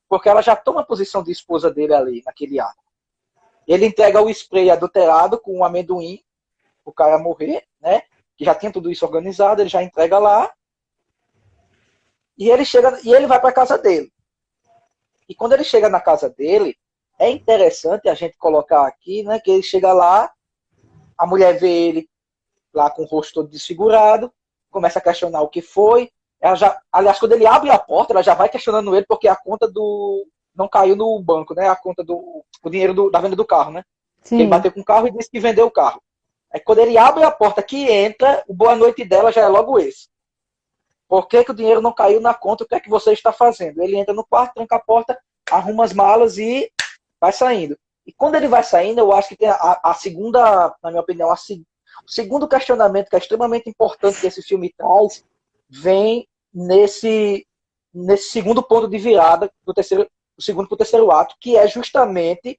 Porque ela já toma a posição de esposa dele ali, naquele ato. Ele entrega o spray adulterado com um amendoim, o cara morrer, né? Que já tinha tudo isso organizado, ele já entrega lá. E ele vai para a casa dele. E quando ele chega na casa dele, é interessante a gente colocar aqui, né? Que ele chega lá, a mulher vê ele lá com o rosto todo desfigurado, começa a questionar o que foi. Aliás, quando ele abre a porta, ela já vai questionando ele porque a conta não caiu no banco, né? A conta o dinheiro da venda do carro, né? Ele bateu com o carro e disse que vendeu o carro. Aí quando ele abre a porta que entra, o boa noite dela já é logo esse. Por que o dinheiro não caiu na conta? O que é que você está fazendo? Ele entra no quarto, tranca a porta, arruma as malas e vai saindo. E quando ele vai saindo, eu acho que tem a segunda, na minha opinião, o segundo questionamento que é extremamente importante que esse filme traz, vem nesse segundo ponto de virada do segundo para o terceiro ato, que é justamente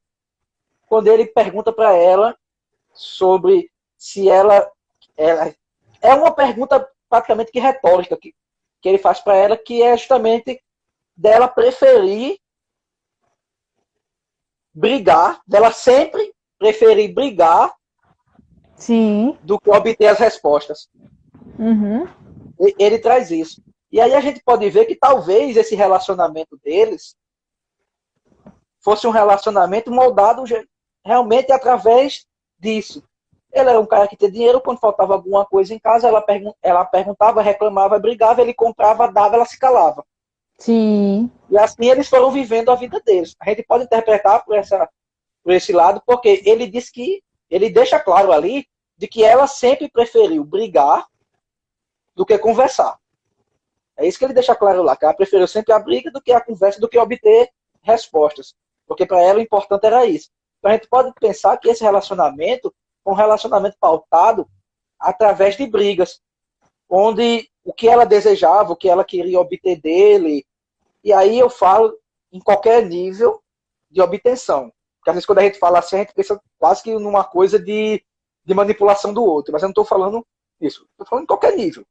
quando ele pergunta para ela sobre se ela é uma pergunta praticamente que retórica que ele faz para ela, que é justamente dela preferir brigar, dela sempre preferir brigar do que obter as respostas. Ele traz isso. E aí a gente pode ver que talvez esse relacionamento deles fosse um relacionamento moldado realmente através disso. Ele era um cara que tinha dinheiro, quando faltava alguma coisa em casa, ela perguntava, reclamava, brigava, ele comprava, dava, ela se calava. Sim. E assim eles foram vivendo a vida deles. A gente pode interpretar por esse lado, porque ele diz que, ele deixa claro ali, de que ela sempre preferiu brigar do que conversar. É isso que ele deixa claro lá, que ela preferiu sempre a briga do que a conversa, do que obter respostas. Porque para ela o importante era isso. Então a gente pode pensar que esse relacionamento foi um relacionamento pautado através de brigas, onde o que ela desejava, o que ela queria obter dele, e aí eu falo em qualquer nível de obtenção. Porque às vezes quando a gente fala assim, a gente pensa quase que numa coisa de manipulação do outro, mas eu não estou falando isso, estou falando em qualquer nível.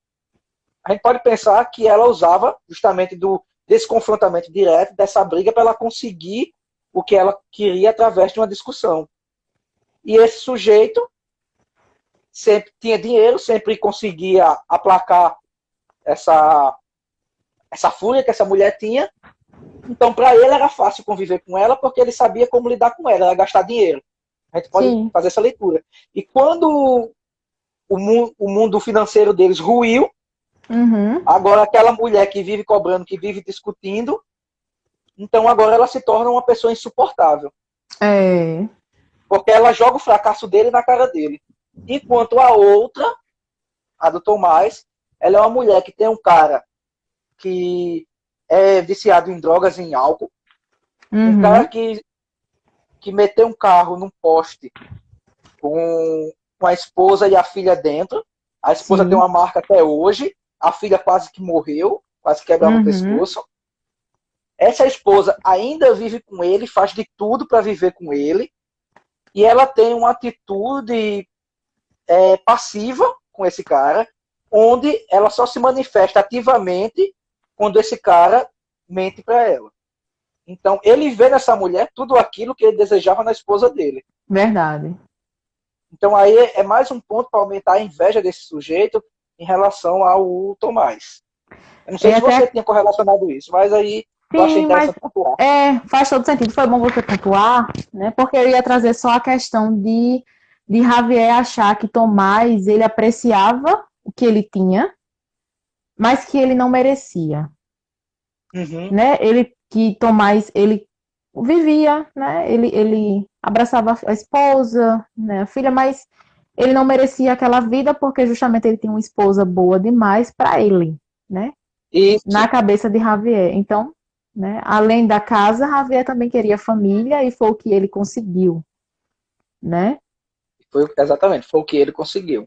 A gente pode pensar que ela usava justamente desse confrontamento direto, dessa briga, para ela conseguir o que ela queria através de uma discussão. E esse sujeito sempre tinha dinheiro, sempre conseguia aplacar essa fúria que essa mulher tinha. Então, para ele era fácil conviver com ela, porque ele sabia como lidar com ela, era gastar dinheiro. A gente pode Sim. fazer essa leitura. E quando o mundo financeiro deles ruiu, Uhum. agora aquela mulher que vive cobrando, que vive discutindo, então agora ela se torna uma pessoa insuportável. É. Porque ela joga o fracasso dele na cara dele. Enquanto a outra, a do Tomás, ela é uma mulher que tem um cara que é viciado em drogas e em álcool, um cara Uhum. que meteu um carro num poste com a esposa e a filha dentro. A esposa tem Sim. uma marca até hoje, a filha quase que morreu, quase quebrava o Uhum. pescoço. Essa esposa ainda vive com ele, faz de tudo para viver com ele, e ela tem uma atitude passiva com esse cara, onde ela só se manifesta ativamente quando esse cara mente para ela. Então, ele vê nessa mulher tudo aquilo que ele desejava na esposa dele. Verdade. Então, aí é mais um ponto para aumentar a inveja desse sujeito em relação ao Tomás. Eu não sei E se você até tinha correlacionado isso, mas aí eu achei sim, mas interessante pontuar. faz todo sentido. Foi bom você pontuar, né? Porque eu ia trazer só a questão de Javier achar que Tomás ele apreciava o que ele tinha, mas que ele não merecia, Uhum. né? Ele que Tomás ele vivia, né? Ele abraçava a esposa, né? A filha, mas ele não merecia aquela vida porque justamente ele tinha uma esposa boa demais para ele, né? Na Isso. cabeça de Javier. Então, né, além da casa, Javier também queria família e foi o que ele conseguiu, né? Exatamente, foi o que ele conseguiu. E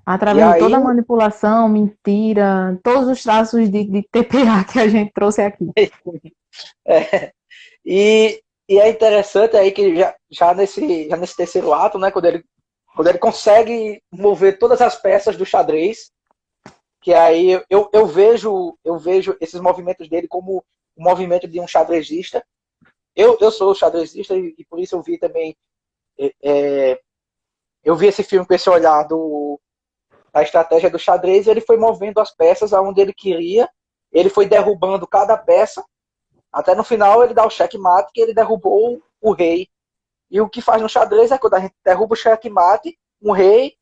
Através de aí, toda a manipulação, mentira, todos os traços de TPA que a gente trouxe aqui. é, e é interessante aí que já nesse terceiro ato, né, quando ele consegue mover todas as peças do xadrez, que aí eu vejo esses movimentos dele como o movimento de um xadrezista. Eu sou xadrezista e por isso eu vi também, é, eu vi esse filme com esse olhar da estratégia do xadrez, e ele foi movendo as peças aonde ele queria, ele foi derrubando cada peça, até no final ele dá o checkmate, que ele derrubou o rei. E o que faz no xadrez é quando a gente derruba o checkmate, um rei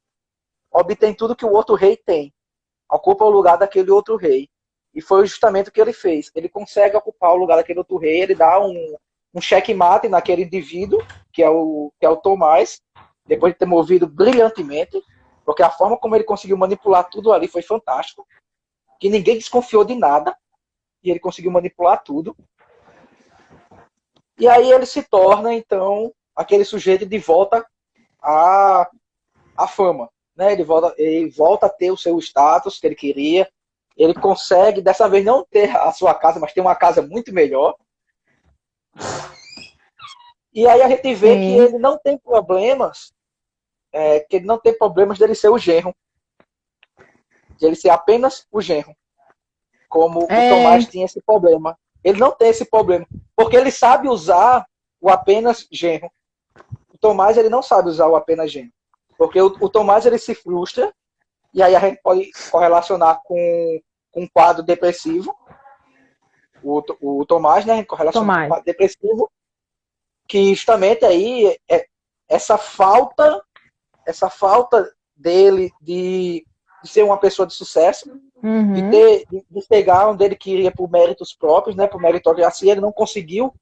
obtém tudo que o outro rei tem, ocupa o lugar daquele outro rei. E foi justamente o que ele fez. Ele consegue ocupar o lugar daquele outro rei, ele dá um checkmate naquele indivíduo, que é o Tomás, depois de ter movido brilhantemente, porque a forma como ele conseguiu manipular tudo ali foi fantástico, que ninguém desconfiou de nada, e ele conseguiu manipular tudo. E aí ele se torna, então, aquele sujeito de volta à, à fama. Né? Ele volta a ter o seu status que ele queria. Ele consegue, dessa vez, não ter a sua casa, mas ter uma casa muito melhor. E aí a gente vê que Sim. ele não tem problemas, que ele não tem problemas dele ser o genro, de ele ser apenas o genro, como o É, Tomás tinha esse problema. Ele não tem esse problema, porque ele sabe usar o apenas genro. O Tomás ele não sabe usar o apenas genro, porque o Tomás ele se frustra, e aí a gente pode correlacionar com um quadro depressivo, o Tomás, né, correlaciona com um Tomás. quadro depressivo, que justamente aí essa falta essa falta dele de ser uma pessoa de sucesso, Uhum. De chegar onde ele queria por méritos próprios, né, por meritocracia, ele não conseguiu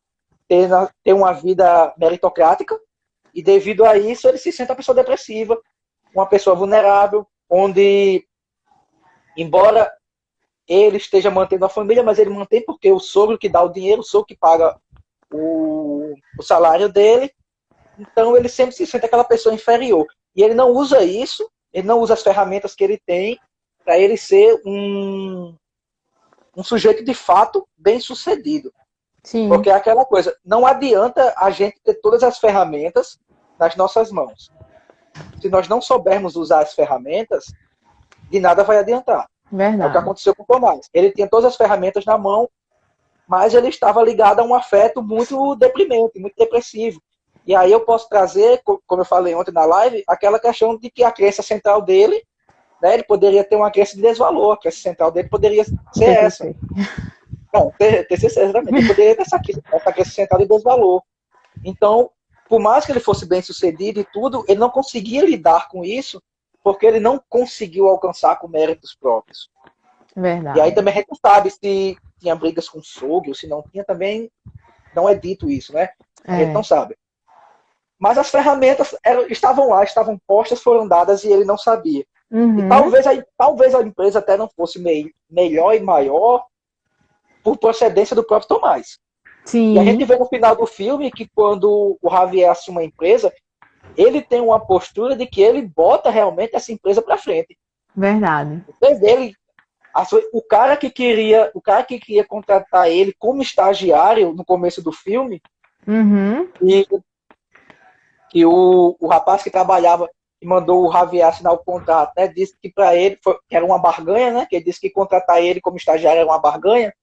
ter uma vida meritocrática, e devido a isso ele se sente uma pessoa depressiva, uma pessoa vulnerável, onde, embora ele esteja mantendo a família, mas ele mantém porque o sogro que dá o dinheiro, o sogro que paga o salário dele, então ele sempre se sente aquela pessoa inferior. E ele não usa isso, ele não usa as ferramentas que ele tem para ele ser um sujeito de fato bem sucedido. Sim, Porque é aquela coisa, não adianta a gente ter todas as ferramentas nas nossas mãos. Se nós não soubermos usar as ferramentas, de nada vai adiantar. É o que verdade. aconteceu com o Tomás. Ele tinha todas as ferramentas na mão, mas ele estava ligado a um afeto muito deprimente, muito depressivo. E aí eu posso trazer, como eu falei ontem na live, aquela questão de que a crença central dele, né, ele poderia ter uma crença de desvalor, a crença central dele poderia ser essa. TCC. Não, TCC, exatamente. Ele poderia ter essa crença central de desvalor. Então, por mais que ele fosse bem sucedido e tudo, ele não conseguia lidar com isso, porque ele não conseguiu alcançar com méritos próprios. E aí Verdade. também a gente não sabe se tinha brigas com o sogro, se não tinha, também não é dito isso, né? A gente não É. sabe. Mas as ferramentas estavam lá, estavam postas, foram dadas e ele não sabia. E Uhum. talvez a empresa até não fosse melhor e maior por procedência do próprio Tomás. E a gente Sim, vê no final do filme que quando o Javier assume a empresa, ele tem uma postura de que ele bota realmente essa empresa para frente. verdade. Ele, o cara que queria contratar ele como estagiário no começo do filme, Uhum. e que o rapaz que trabalhava e mandou o Javier assinar o contrato, né, disse que para ele que era uma barganha, né, que ele disse que contratar ele como estagiário era uma barganha,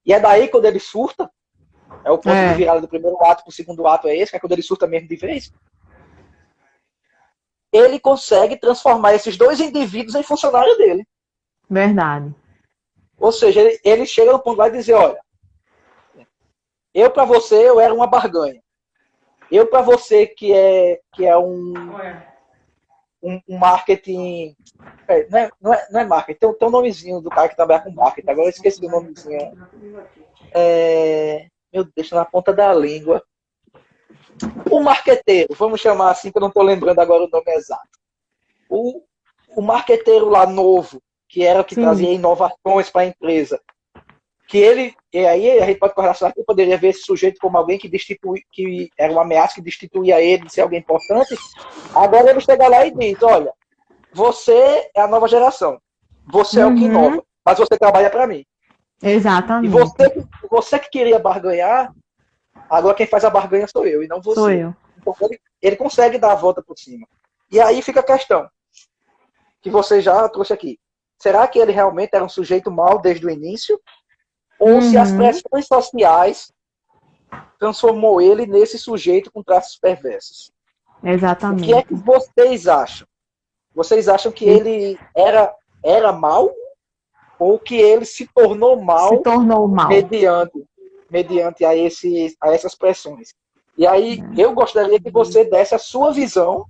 e é daí quando ele surta, é o ponto de É, virada do primeiro ato para o segundo ato é esse, que é quando ele surta mesmo de vez. Ele consegue transformar esses dois indivíduos em funcionário dele. verdade. Ou seja, ele chega no ponto lá e diz, olha, eu para você eu era uma barganha. Eu para você que é um marketing. Não é marketing, tem um nomezinho do cara que trabalha com marketing. Agora eu esqueci do nomezinho. Meu Deus, tá na ponta da língua. O marqueteiro, vamos chamar assim, que eu não estou lembrando agora o nome exato. O, o marqueteiro lá novo, que era o que Sim, trazia inovações para a empresa, e aí a gente pode correlacionar que poderia ver esse sujeito como alguém que era uma ameaça que destituía ele de ser alguém importante. Agora ele chega lá e diz, olha, você é a nova geração, você é o que uhum, inova, mas você trabalha para mim. E exatamente. você que queria barganhar, agora quem faz a barganha sou eu e não Sou você. eu. Então ele consegue dar a volta por cima. E aí fica a questão, que você já trouxe aqui. Será que ele realmente era um sujeito mau desde o início? Ou se as Uhum, pressões sociais transformou ele nesse sujeito com traços perversos? O que é que exatamente. vocês acham? Vocês acham que E ele era mal ou que ele se tornou se mal tornou mal. mediante, mediante a essas pressões? E aí eu gostaria que você desse a sua visão.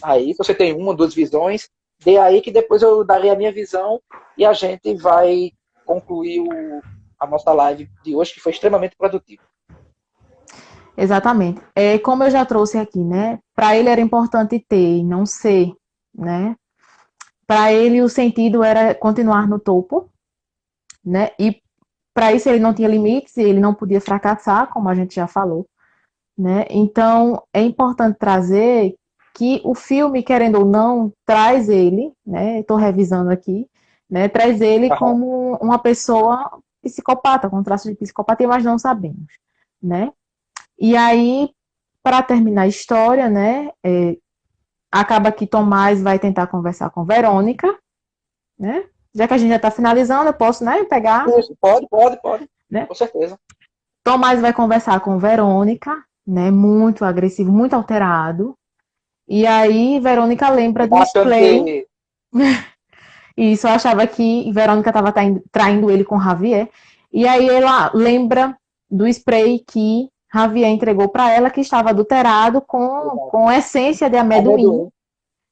Aí, se você tem uma, duas visões, dê aí que depois eu darei a minha visão e a gente vai concluir a nossa live de hoje, que foi extremamente produtiva. Exatamente. É, como eu já trouxe aqui, né? Para ele era importante ter e não ser, né? Para ele o sentido era continuar no topo, né? E para isso ele não tinha limites, ele não podia fracassar, como a gente já falou, né? Então é importante trazer que o filme, querendo ou não, traz ele, né? Estou revisando aqui, né? Traz ele Aham. como uma pessoa psicopata, com traços de psicopatia, mas não sabemos, né? E aí, para terminar a história, né? Acaba que Tomás vai tentar conversar com Verônica, né? Já que a gente já está finalizando, eu posso, né, pegar, Isso, pode, né? com certeza. Tomás vai conversar com Verônica, né? Muito agressivo, muito alterado. E aí, Verônica lembra do Achando spray. que E isso eu achava que Verônica estava traindo ele com Javier. E aí ela lembra do spray que Javier entregou para ela, que estava adulterado com essência de amendoim, amendoim,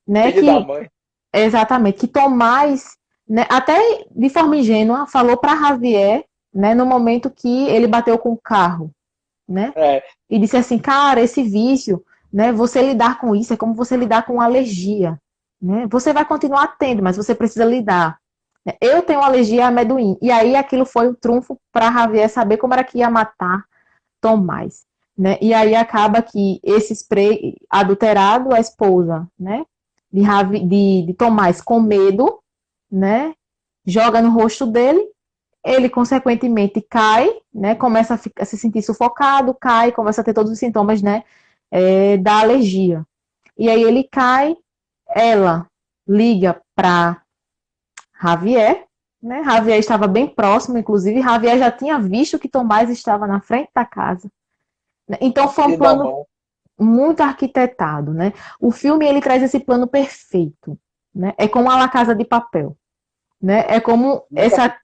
né? filho da Que mãe. exatamente, que Tomás né, até de forma ingênua, falou para Javier, né, no momento que ele bateu com o carro, né? E disse assim, cara, esse vício, né, você lidar com isso é como você lidar com alergia, né? Você vai continuar tendo, mas você precisa lidar. Eu tenho alergia a amendoim. E aí aquilo foi um trunfo para Javier saber como era que ia matar Tomás, né? E aí acaba que esse spray adulterado, a esposa, né, de Tomás com medo, né, joga no rosto dele, ele consequentemente cai, né, começa a se sentir sufocado, cai, começa a ter todos os sintomas, né, da alergia. E aí ele cai, ela liga para Javier, né? Javier estava bem próximo, inclusive Javier já tinha visto que Tomás estava na frente da casa. Então foi um plano muito arquitetado, né? O filme ele traz esse plano perfeito, né? É como a La Casa de Papel, né? É como essa,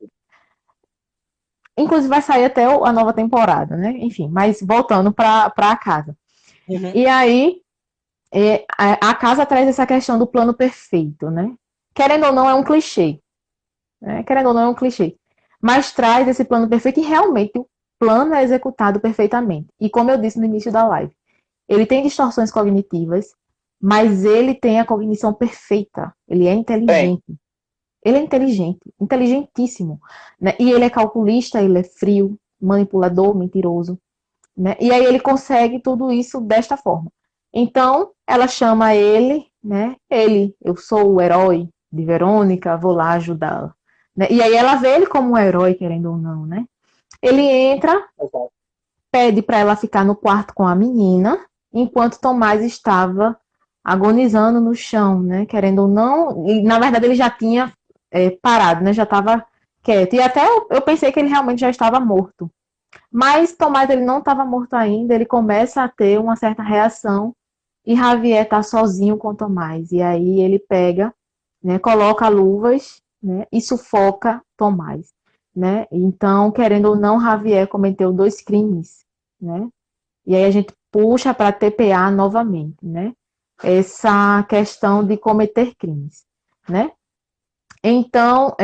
inclusive vai sair até a nova temporada, né? Enfim, mas voltando para a casa. Uhum. E aí a casa traz essa questão do plano perfeito, né? Querendo ou não é um clichê, né? Querendo ou não é um clichê, mas traz esse plano perfeito e realmente o plano é executado perfeitamente. E como eu disse no início da live, ele tem distorções cognitivas, mas ele tem a cognição perfeita. Ele é inteligente. Ele é inteligente, inteligentíssimo, né? E ele é calculista, ele é frio, manipulador, mentiroso, né? E aí ele consegue tudo isso desta forma. Então, ela chama ele, né? Eu sou o herói de Verônica, vou lá ajudá-la. Né? E aí ela vê ele como um herói, querendo ou não, né? Ele entra, pede para ela ficar no quarto com a menina, enquanto Tomás estava agonizando no chão, né? Querendo ou não, e na verdade ele já tinha parado, né? Já estava quieto. E até eu pensei que ele realmente já estava morto. Mas Tomás ele não estava morto ainda, ele começa a ter uma certa reação e Javier está sozinho com Tomás. E aí ele pega, né, coloca luvas, né, e sufoca Tomás. Né? Então, querendo ou não, Javier cometeu 2 crimes. Né? E aí a gente puxa para TPA novamente, né? Essa questão de cometer crimes, né? Então,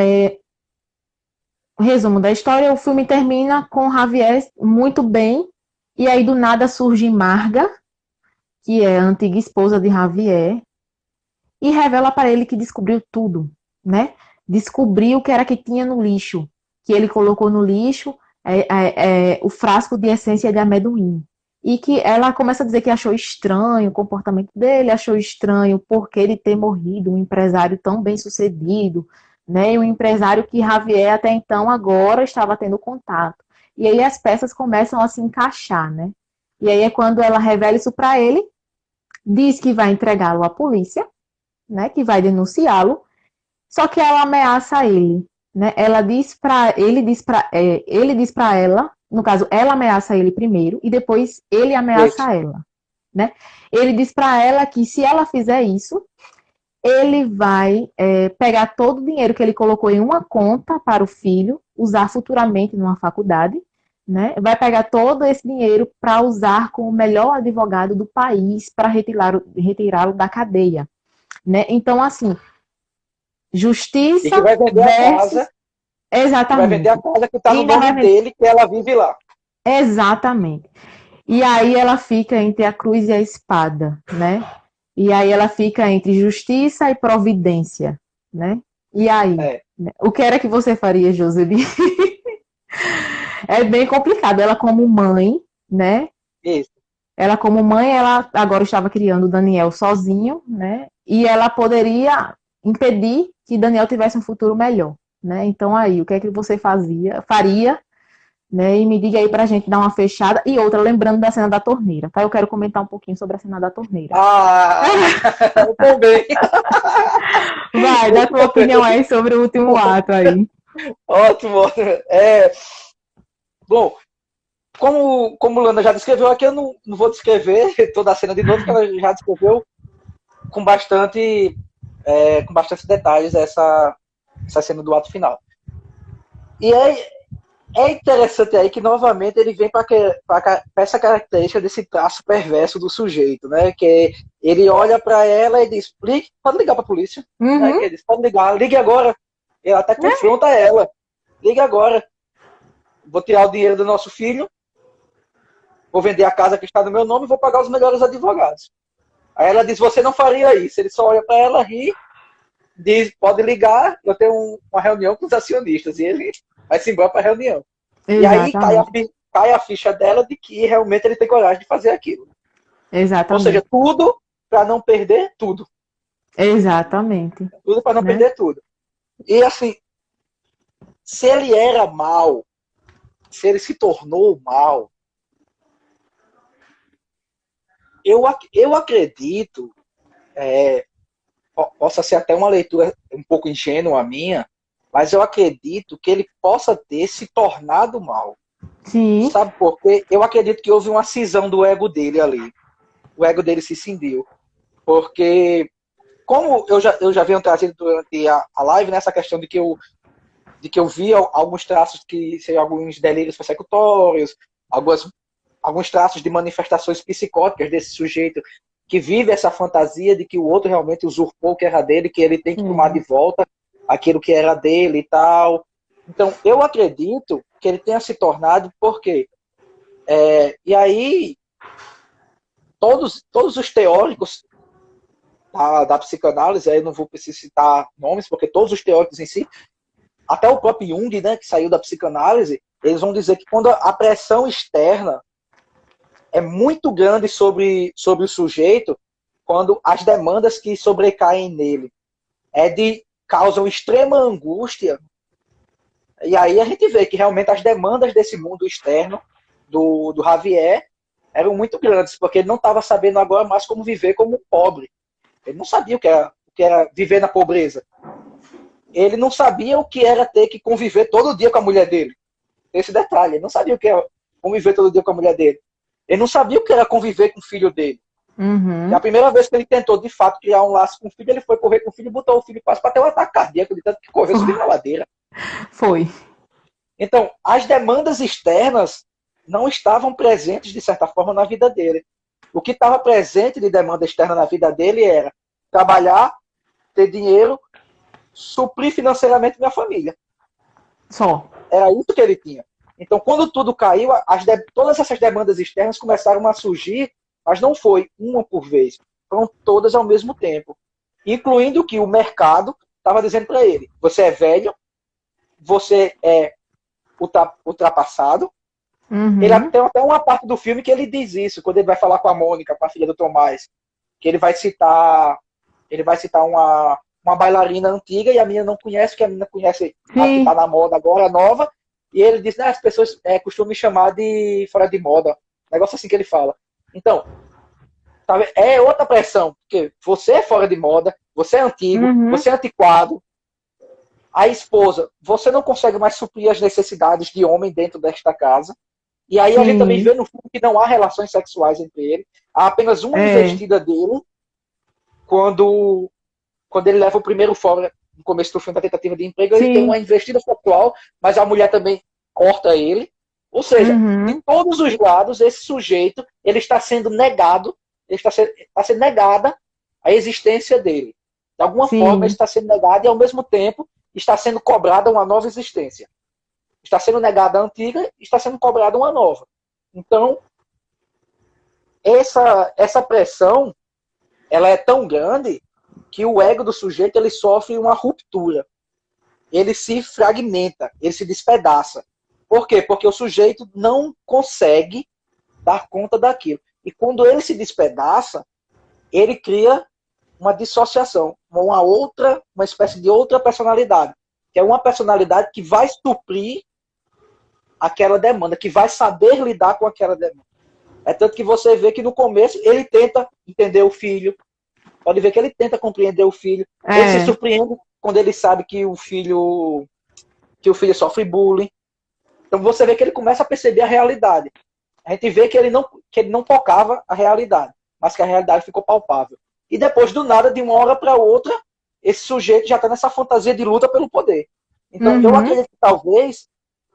resumo da história, o filme termina com Javier muito bem, e aí do nada surge Marga, que é a antiga esposa de Javier, e revela para ele que descobriu tudo, né? Descobriu o que era que tinha no lixo, que ele colocou no lixo o frasco de essência de amendoim. E que ela começa a dizer que achou estranho o comportamento dele, achou estranho porque ele ter morrido, um empresário tão bem sucedido, né? E um empresário que Javier até então agora estava tendo contato. E aí as peças começam a se encaixar, né? E aí é quando ela revela isso para ele, diz que vai entregá-lo à polícia, né? Que vai denunciá-lo, só que ela ameaça ele, né? Ele diz para ela, no caso, ela ameaça ele primeiro e depois ele ameaça ela, né? Ele diz para ela que se ela fizer isso, ele vai pegar todo o dinheiro que ele colocou em uma conta para o filho usar futuramente numa faculdade, né? Vai pegar todo esse dinheiro para usar com o melhor advogado do país para retirá-lo da cadeia, né? Então, assim, justiça. E que vai vender versus... a casa. Exatamente. Vai vender a casa que está no nome dele, que ela vive lá. Exatamente. E aí ela fica entre a cruz e a espada, né? E aí ela fica entre justiça e providência, né? E aí? Né? O que era que você faria, Josué? É bem complicado. Ela como mãe, né? Isso. Ela como mãe, ela agora estava criando o Daniel sozinho, né? E ela poderia impedir que Daniel tivesse um futuro melhor, né? Então aí, o que é que você faria, né? E me diga aí pra gente dar uma fechada. E outra, lembrando da cena da torneira, tá? Eu quero comentar um pouquinho sobre a cena da torneira. Eu também. Vai, dá tua opinião aí sobre o último ato aí. Ótimo. Bom, como Lana já descreveu aqui, eu não vou descrever toda a cena de novo, porque ela já descreveu com bastante detalhes essa cena do ato final. E é interessante aí que novamente ele vem para essa característica desse traço perverso do sujeito, né? Que ele olha para ela e diz: pode ligar para a polícia. Uhum. Né? Que ele diz: pode ligar, ligue agora. Ele até confronta ela. Liga agora. Vou tirar o dinheiro do nosso filho, vou vender a casa que está no meu nome e vou pagar os melhores advogados. Aí ela diz, você não faria isso. Ele só olha para ela, ri, diz, pode ligar, eu tenho uma reunião com os acionistas. E ele vai se embora para a reunião. Exatamente. E aí cai a ficha dela de que realmente ele tem coragem de fazer aquilo. Exatamente. Ou seja, tudo para não perder tudo. Exatamente. Tudo para não perder tudo. E assim, se ele era mal, se ele se tornou mal, eu acredito, possa ser até uma leitura um pouco ingênua minha, mas eu acredito que ele possa ter se tornado mal. Sim. Sabe por quê? Eu acredito que houve uma cisão do ego dele ali. O ego dele se cindiu. Porque, como eu já venho trazido durante a live, nessa questão de que eu vi alguns traços que seriam alguns delírios persecutórios, alguns traços de manifestações psicóticas desse sujeito que vive essa fantasia de que o outro realmente usurpou o que era dele, que ele tem que tomar de volta aquilo que era dele e tal. Então, eu acredito que ele tenha se tornado, porque e aí todos os teóricos da psicanálise, aí eu não vou precisar citar nomes, porque todos os teóricos em si, até o próprio Jung, né, que saiu da psicanálise, eles vão dizer que quando a pressão externa é muito grande sobre o sujeito, quando as demandas que sobrecaem nele causam extrema angústia, e aí a gente vê que realmente as demandas desse mundo externo do Javier eram muito grandes, porque ele não estava sabendo agora mais como viver como um pobre. Ele não sabia o que era viver na pobreza. Ele não sabia o que era ter que conviver todo dia com a mulher dele. Esse detalhe, ele não sabia o que era conviver todo dia com a mulher dele. Ele não sabia o que era conviver com o filho dele. Uhum. E a primeira vez que ele tentou, de fato, criar um laço com o filho, ele foi correr com o filho e botou o filho quase para ter um ataque cardíaco, de tanto que correu subindo na ladeira. Foi. Então, as demandas externas não estavam presentes, de certa forma, na vida dele. O que estava presente de demanda externa na vida dele era trabalhar, ter dinheiro, suprir financeiramente minha família. Só. Era isso que ele tinha. Então, quando tudo caiu, todas essas demandas externas começaram a surgir, mas não foi uma por vez. Foram todas ao mesmo tempo. Incluindo que o mercado estava dizendo para ele, você é velho, você é ultrapassado. Uhum. Ele tem até uma parte do filme que ele diz isso, quando ele vai falar com a Mônica, com a filha do Tomás, que ele vai citar uma bailarina antiga e a menina não conhece, que a menina conhece a que está na moda agora, nova, e ele diz, as pessoas costumam me chamar de fora de moda. Negócio assim que ele fala. Então, é outra pressão, porque você é fora de moda, você é antigo, você é antiquado. A esposa, você não consegue mais suprir as necessidades de homem dentro desta casa. E aí a gente também vê no filme que não há relações sexuais entre eles. Há apenas uma investida dele quando ele leva o primeiro fora, no começo do filme da tentativa de emprego, ele tem uma investida sexual, mas a mulher também corta ele. Ou seja, de todos os lados, esse sujeito ele está sendo negado, está sendo negada a existência dele. De alguma forma, ele está sendo negado e, ao mesmo tempo, está sendo cobrada uma nova existência. Está sendo negada a antiga e está sendo cobrada uma nova. Então, essa pressão ela é tão grande que o ego do sujeito ele sofre uma ruptura. Ele se fragmenta, ele se despedaça. Por quê? Porque o sujeito não consegue dar conta daquilo. E quando ele se despedaça, ele cria uma dissociação, uma espécie de outra personalidade, que é uma personalidade que vai suprir aquela demanda, que vai saber lidar com aquela demanda. É tanto que você vê que no começo ele tenta entender o filho, pode ver que ele tenta compreender o filho, ele se surpreende quando ele sabe que o filho sofre bullying. Então você vê que ele começa a perceber a realidade. A gente vê que ele não tocava a realidade, mas que a realidade ficou palpável. E depois, do nada, de uma hora para outra, esse sujeito já está nessa fantasia de luta pelo poder. Então, eu acredito que talvez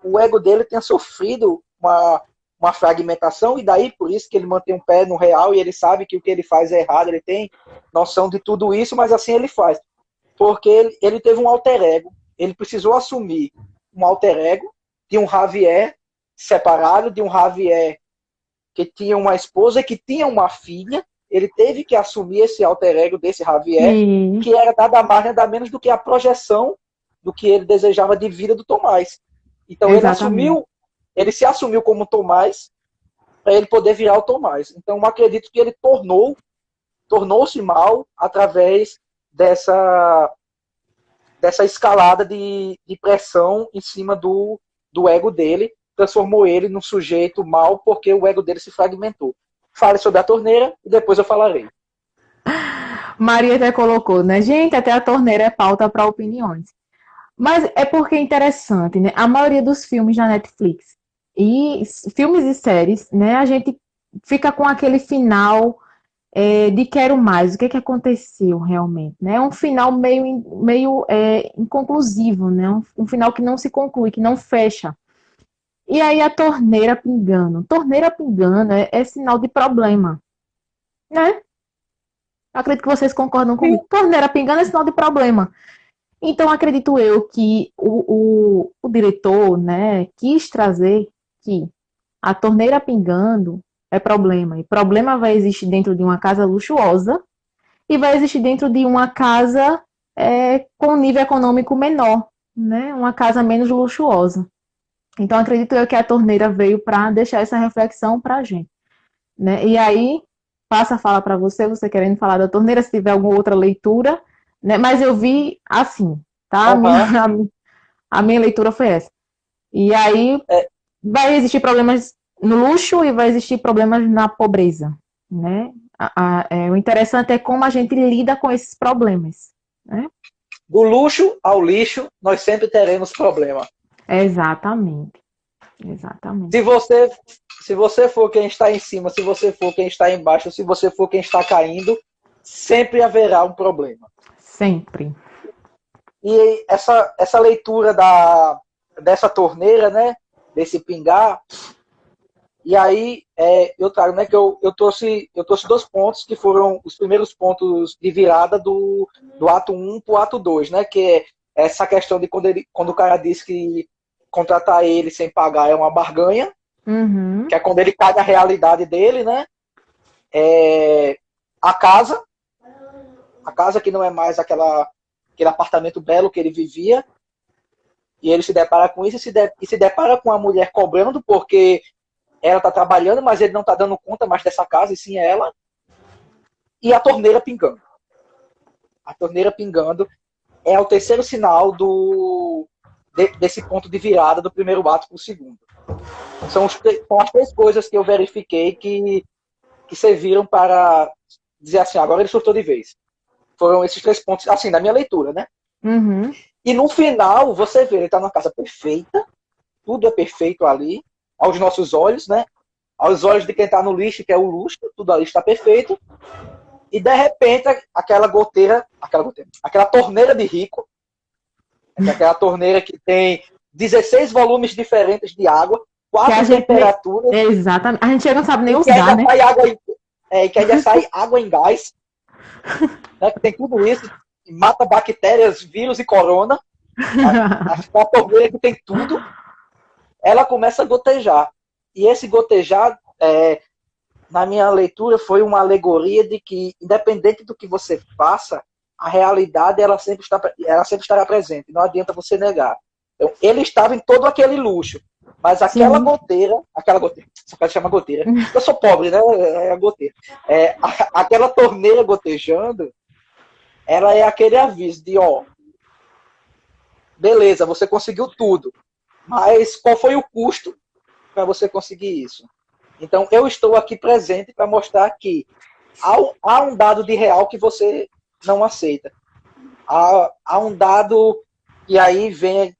o ego dele tenha sofrido uma fragmentação, e daí por isso que ele mantém um pé no real e ele sabe que o que ele faz é errado, ele tem noção de tudo isso, mas assim ele faz. Porque ele teve um alter ego, ele precisou assumir um alter ego de um Javier separado, de um Javier que tinha uma esposa e que tinha uma filha. Ele teve que assumir esse alter ego desse Javier, que era nada mais, nada menos do que a projeção do que ele desejava de vida do Tomás. Então ele se assumiu como Tomás para ele poder virar o Tomás. Então eu acredito que ele tornou-se mal através dessa escalada de pressão em cima do ego dele, transformou ele num sujeito mal porque o ego dele se fragmentou. Fale sobre a torneira e depois eu falarei. Maria até colocou, né? Gente, até a torneira é pauta para opiniões. Mas é porque é interessante, né? A maioria dos filmes na Netflix e filmes e séries, né? A gente fica com aquele final de quero mais. O que aconteceu realmente, né? É um final meio inconclusivo, né? Um final que não se conclui, que não fecha. E aí a torneira pingando. Torneira pingando é sinal de problema, né? Acredito que vocês concordam comigo. Torneira pingando é sinal de problema. Então, acredito eu que o diretor, né, quis trazer que a torneira pingando é problema. E problema vai existir dentro de uma casa luxuosa e vai existir dentro de uma casa com nível econômico menor, né? Uma casa menos luxuosa. Então, acredito eu que a torneira veio para deixar essa reflexão para a gente, né? E aí, passa a fala para você querendo falar da torneira, se tiver alguma outra leitura, né? Mas eu vi assim, tá? A minha leitura foi essa. E aí, vai existir problemas no luxo e vai existir problemas na pobreza, né? O interessante é como a gente lida com esses problemas, né? Do luxo ao lixo, nós sempre teremos problema. Exatamente. Se você for quem está em cima, se você for quem está embaixo, se você for quem está caindo, sempre haverá um problema. Sempre. E essa leitura dessa torneira, né, desse pingar, e aí eu trago, né, que eu trouxe 2 pontos que foram os primeiros pontos de virada do ato 1 para o ato 2, né, que é essa questão de quando o cara diz que contratar ele sem pagar é uma barganha, que é quando ele cai na realidade dele, né? A casa que não é mais aquele apartamento belo que ele vivia, e ele se depara com isso e se depara com a mulher cobrando porque ela está trabalhando, mas ele não está dando conta mais dessa casa, e sim ela, e a torneira pingando. A torneira pingando é o terceiro sinal desse ponto de virada do primeiro ato para o segundo. São as 3 coisas que eu verifiquei que serviram para dizer assim, agora ele surtou de vez. Foram esses 3 pontos, assim, na minha leitura, né? E no final, você vê, ele está numa casa perfeita, tudo é perfeito ali, aos nossos olhos, né? Aos olhos de quem está no lixo, que é o luxo, tudo ali está perfeito. E de repente, aquela torneira de rico, aquela torneira que tem 16 volumes diferentes de água, 4 temperaturas. Exatamente. A gente não sabe nem usar, né? Que ainda sai água em gás. Né, que tem tudo isso. Mata bactérias, vírus e corona. A torneira que tem tudo. Ela começa a gotejar. E esse gotejar, na minha leitura, foi uma alegoria de que, independente do que você faça, a realidade ela sempre estará presente, não adianta você negar. Então, ele estava em todo aquele luxo, mas aquela goteira, só pode chamar goteira, eu sou pobre, né? É a goteira. Aquela torneira gotejando, ela é aquele aviso de, beleza, você conseguiu tudo, mas qual foi o custo para você conseguir isso? Então, eu estou aqui presente para mostrar que há um dado de real que você não aceita. Há um dado, e aí vem,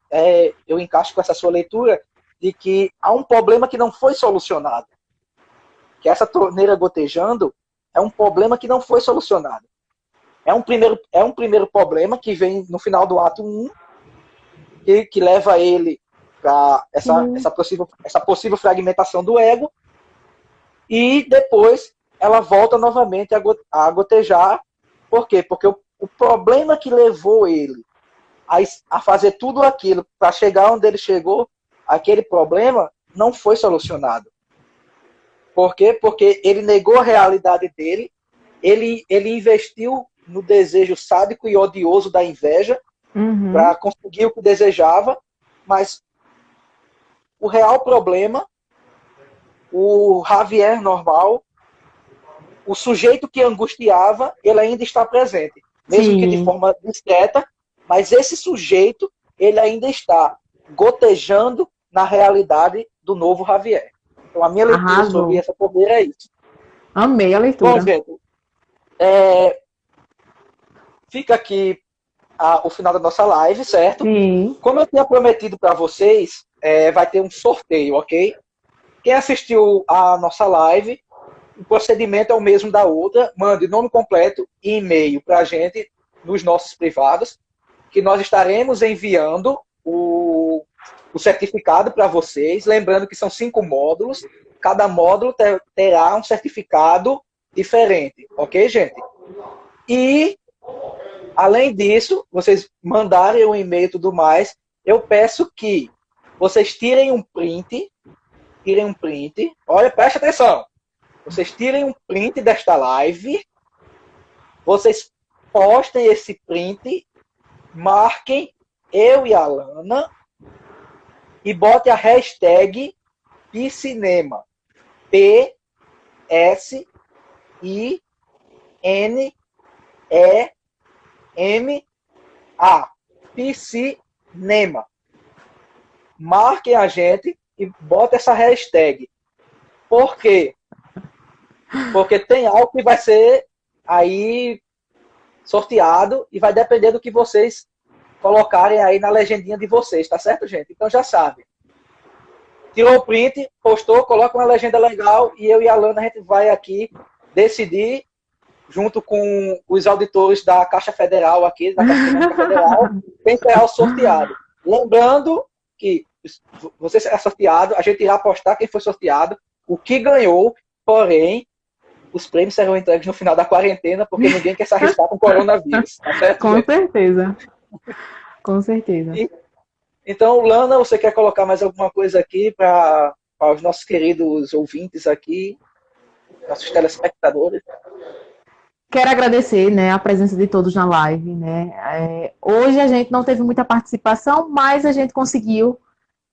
eu encaixo com essa sua leitura, de que há um problema que não foi solucionado. Que essa torneira gotejando é um problema que não foi solucionado. É um primeiro problema que vem no final do ato 1, que leva ele para essa possível fragmentação do ego, e depois ela volta novamente a gotejar. Por quê? Porque o problema que levou ele a fazer tudo aquilo para chegar onde ele chegou, aquele problema não foi solucionado. Por quê? Porque ele negou a realidade dele, ele investiu no desejo sádico e odioso da inveja para conseguir o que desejava, mas o real problema, o Javier normal, o sujeito que angustiava, ele ainda está presente, mesmo Sim. que de forma discreta, mas esse sujeito, ele ainda está gotejando na realidade do novo Javier. Então, a minha leitura Arrasou. sobre essa bobeira é isso. Amei a leitura. Bom, gente, fica aqui o final da nossa live, certo? Sim. Como eu tinha prometido para vocês, vai ter um sorteio, ok? Quem assistiu a nossa live, o procedimento é o mesmo da outra. Mande nome completo e e-mail para a gente nos nossos privados, que nós estaremos enviando o certificado para vocês. Lembrando que são 5 módulos. Cada módulo terá um certificado diferente, ok, gente? E, além disso, vocês mandarem um e-mail e tudo mais, eu peço que vocês tirem um print. Olha, preste atenção. Vocês tirem um print desta live, vocês postem esse print, marquem eu e a Alana e botem a hashtag Piscinema. P-S-I-N-E-M-A. Piscinema. Marquem a gente e botem essa hashtag. Por quê? Porque tem algo que vai ser aí sorteado e vai depender do que vocês colocarem aí na legendinha de vocês, tá certo, gente? Então já sabe. Tirou o print, postou, coloca uma legenda legal e eu e a Alana a gente vai aqui decidir, junto com os auditores da Caixa Federal aqui, da Caixa Econômica Federal, quem será o sorteado. Lembrando que você será sorteado, a gente irá apostar quem foi sorteado, o que ganhou, porém, os prêmios serão entregues no final da quarentena, porque ninguém quer se arriscar com o coronavírus, tá certo? Com certeza. Com certeza. Então, Lana, você quer colocar mais alguma coisa aqui para os nossos queridos ouvintes aqui, nossos telespectadores? Quero agradecer, né, a presença de todos na live, né? Hoje a gente não teve muita participação, mas a gente conseguiu,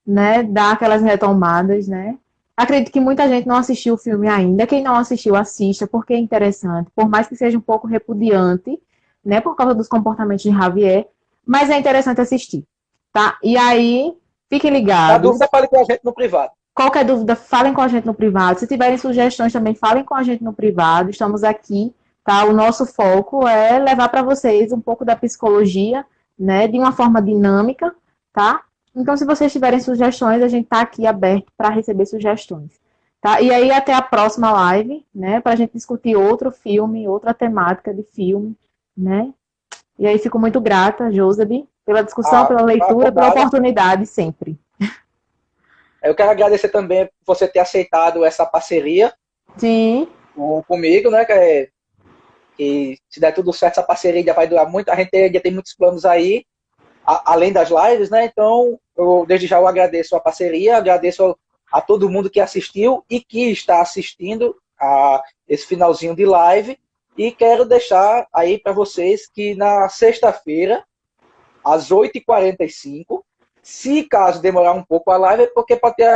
né, dar aquelas retomadas, né? Acredito que muita gente não assistiu o filme ainda. Quem não assistiu, assista, porque é interessante. Por mais que seja um pouco repudiante, né, por causa dos comportamentos de Javier, mas é interessante assistir, tá? E aí, fiquem ligados. Na dúvida, fale com a gente no privado. Qualquer dúvida, falem com a gente no privado. Se tiverem sugestões também, falem com a gente no privado. Estamos aqui, tá? O nosso foco é levar para vocês um pouco da psicologia, né, de uma forma dinâmica, tá? Então, se vocês tiverem sugestões, a gente está aqui aberto para receber sugestões. Tá? E aí, até a próxima live, né? Para a gente discutir outro filme, outra temática de filme, né? E aí, fico muito grata, Joseph, pela discussão, pela leitura, pela oportunidade, sempre. Eu quero agradecer também por você ter aceitado essa parceria. Sim. Comigo, né? Que se der tudo certo, essa parceria já vai durar muito. A gente já tem muitos planos aí, além das lives, né? Então, desde já eu agradeço a parceria, agradeço a todo mundo que assistiu e que está assistindo a esse finalzinho de live. E quero deixar aí para vocês que na sexta-feira, às 8h45, se caso demorar um pouco a live, é porque pode ter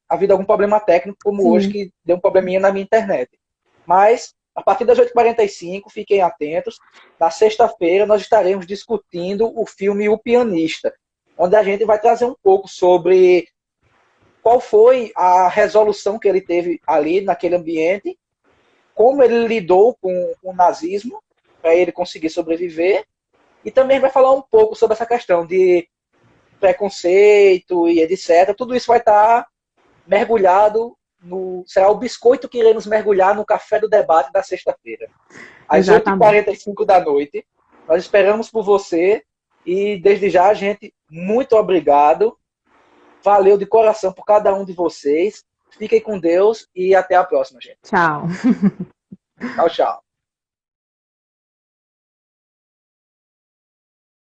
havido algum problema técnico, como Sim. hoje, que deu um probleminha na minha internet. Mas, a partir das 8h45, fiquem atentos. Na sexta-feira, nós estaremos discutindo o filme O Pianista, onde a gente vai trazer um pouco sobre qual foi a resolução que ele teve ali naquele ambiente, como ele lidou com o nazismo, para ele conseguir sobreviver, e também vai falar um pouco sobre essa questão de preconceito e etc. Tudo isso vai estar mergulhado será o biscoito que iremos mergulhar no café do debate da sexta-feira. Às 8h45 da noite. Nós esperamos por você e desde já, gente, muito obrigado. Valeu de coração por cada um de vocês. Fiquem com Deus e até a próxima, gente. Tchau. Tchau, tchau.